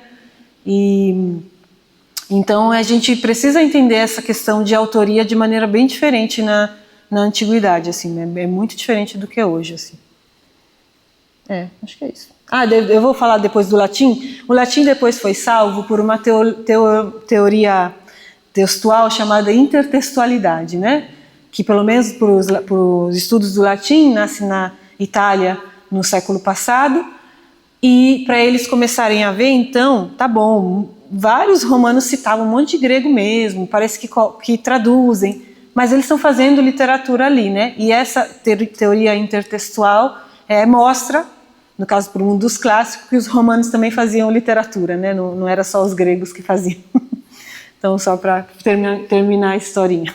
Então a gente precisa entender essa questão de autoria de maneira bem diferente na antiguidade, assim, é muito diferente do que é hoje, assim. Acho que é isso. Eu vou falar depois do latim. O latim depois foi salvo por uma teoria textual chamada intertextualidade, né? Que pelo menos para os estudos do latim nasce na Itália no século passado, e para eles começarem a ver, então, tá bom, vários romanos citavam um monte de grego mesmo, parece que traduzem, mas eles estão fazendo literatura ali, né? E essa teoria intertextual mostra, no caso para o mundo dos clássicos, que os romanos também faziam literatura, né? Não era só os gregos que faziam. Então, só para terminar a historinha.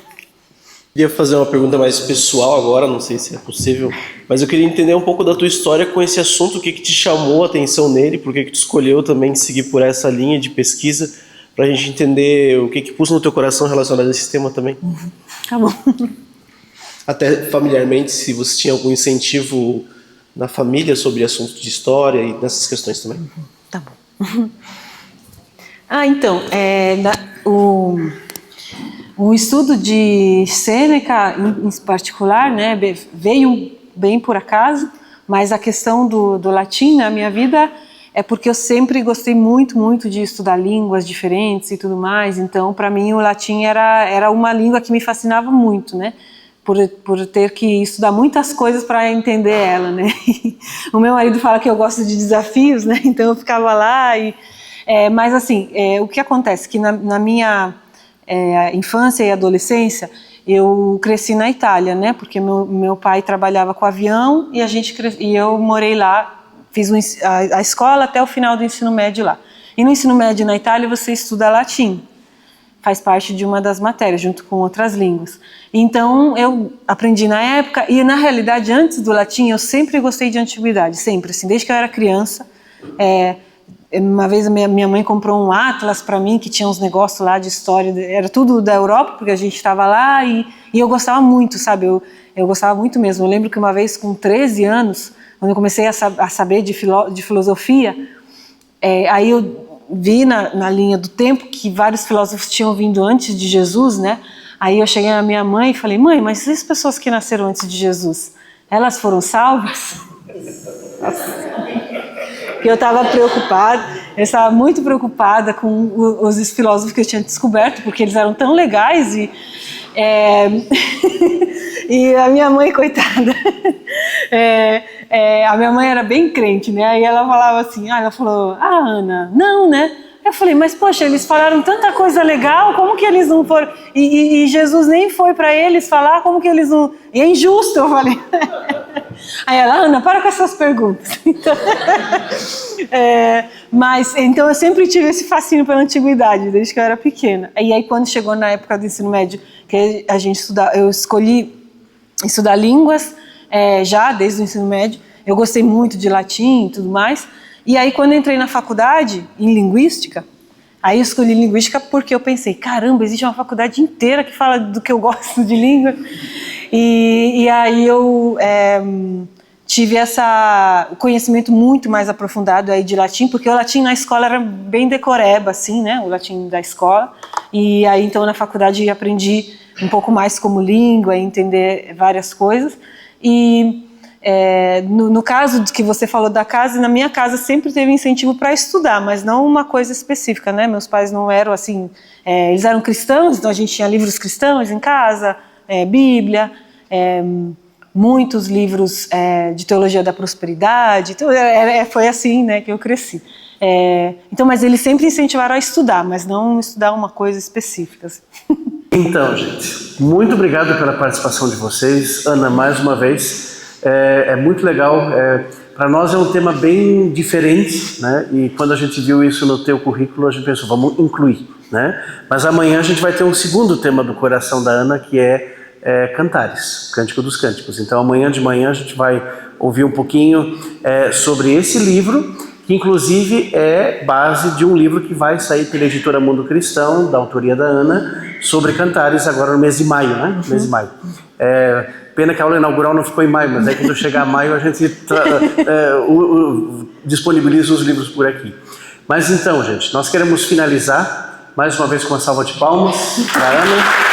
Queria fazer uma pergunta mais pessoal agora, não sei se é possível, mas eu queria entender um pouco da tua história com esse assunto, o que te chamou a atenção nele, por que tu escolheu também seguir por essa linha de pesquisa, para a gente entender o que pulsa no teu coração relacionado a esse tema também. Tá bom. Até familiarmente, se você tinha algum incentivo na família sobre assuntos de história e nessas questões também. Tá bom. Então, o O estudo de Sêneca, em particular, né, veio bem por acaso, mas a questão do latim na minha vida é porque eu sempre gostei muito, muito de estudar línguas diferentes e tudo mais, então para mim o latim era uma língua que me fascinava muito, né, por ter que estudar muitas coisas para entender ela, né. O meu marido fala que eu gosto de desafios, né, então eu ficava lá mas assim, o que acontece que na minha infância e adolescência, eu cresci na Itália, né? Porque meu pai trabalhava com avião e eu morei lá, fiz a escola até o final do ensino médio lá. E no ensino médio na Itália você estuda latim, faz parte de uma das matérias, junto com outras línguas. Então eu aprendi na época, e na realidade antes do latim eu sempre gostei de antiguidade, sempre, assim, desde que eu era criança. Uma vez minha mãe comprou um atlas para mim que tinha uns negócios lá de história, era tudo da Europa, porque a gente estava lá e eu gostava muito, sabe? Eu gostava muito mesmo. Eu lembro que uma vez com 13 anos, quando eu comecei a saber de filosofia, aí eu vi na linha do tempo que vários filósofos tinham vindo antes de Jesus, né? Aí eu cheguei na minha mãe e falei: mãe, mas essas pessoas que nasceram antes de Jesus, elas foram salvas? Que eu estava preocupada, eu estava muito preocupada com os filósofos que eu tinha descoberto, porque eles eram tão legais e a minha mãe, coitada, a minha mãe era bem crente, né? Aí ela falava assim, ela falou: Ana, não, né? Eu falei: mas poxa, eles falaram tanta coisa legal, como que eles não foram? E Jesus nem foi para eles falar, como que eles não... E é injusto, eu falei. Aí ela: Ana, para com essas perguntas. Então eu sempre tive esse fascínio pela antiguidade, desde que eu era pequena. E aí quando chegou na época do ensino médio, que eu escolhi estudar línguas, já desde o ensino médio, eu gostei muito de latim e tudo mais. E aí quando eu entrei na faculdade, em linguística, aí eu escolhi linguística porque eu pensei: caramba, existe uma faculdade inteira que fala do que eu gosto de língua. E aí eu tive o conhecimento muito mais aprofundado aí de latim, porque o latim na escola era bem decoreba, assim, né, o latim da escola. E aí então na faculdade eu aprendi um pouco mais como língua, entender várias coisas. E no caso que você falou da casa, na minha casa sempre teve incentivo para estudar, mas não uma coisa específica, né? Meus pais não eram assim, eles eram cristãos, então a gente tinha livros cristãos em casa, Bíblia, muitos livros de teologia da prosperidade, então, foi assim, né, que eu cresci. Então, mas eles sempre incentivaram a estudar, mas não estudar uma coisa específica. Assim. Então, gente, muito obrigado pela participação de vocês. Ana, mais uma vez. É muito legal, para nós é um tema bem diferente, né? E quando a gente viu isso no teu currículo, a gente pensou: vamos incluir, né? Mas amanhã a gente vai ter um segundo tema do coração da Ana, que é Cantares, Cântico dos Cânticos. Então amanhã de manhã a gente vai ouvir um pouquinho sobre esse livro, que inclusive é base de um livro que vai sair pela editora Mundo Cristão, da autoria da Ana, sobre Cantares, agora no mês de maio, né? Mês de maio. Pena que a aula inaugural não ficou em maio, mas quando chegar a maio a gente disponibiliza os livros por aqui. Mas então, gente, nós queremos finalizar mais uma vez com uma salva de palmas para a Ana.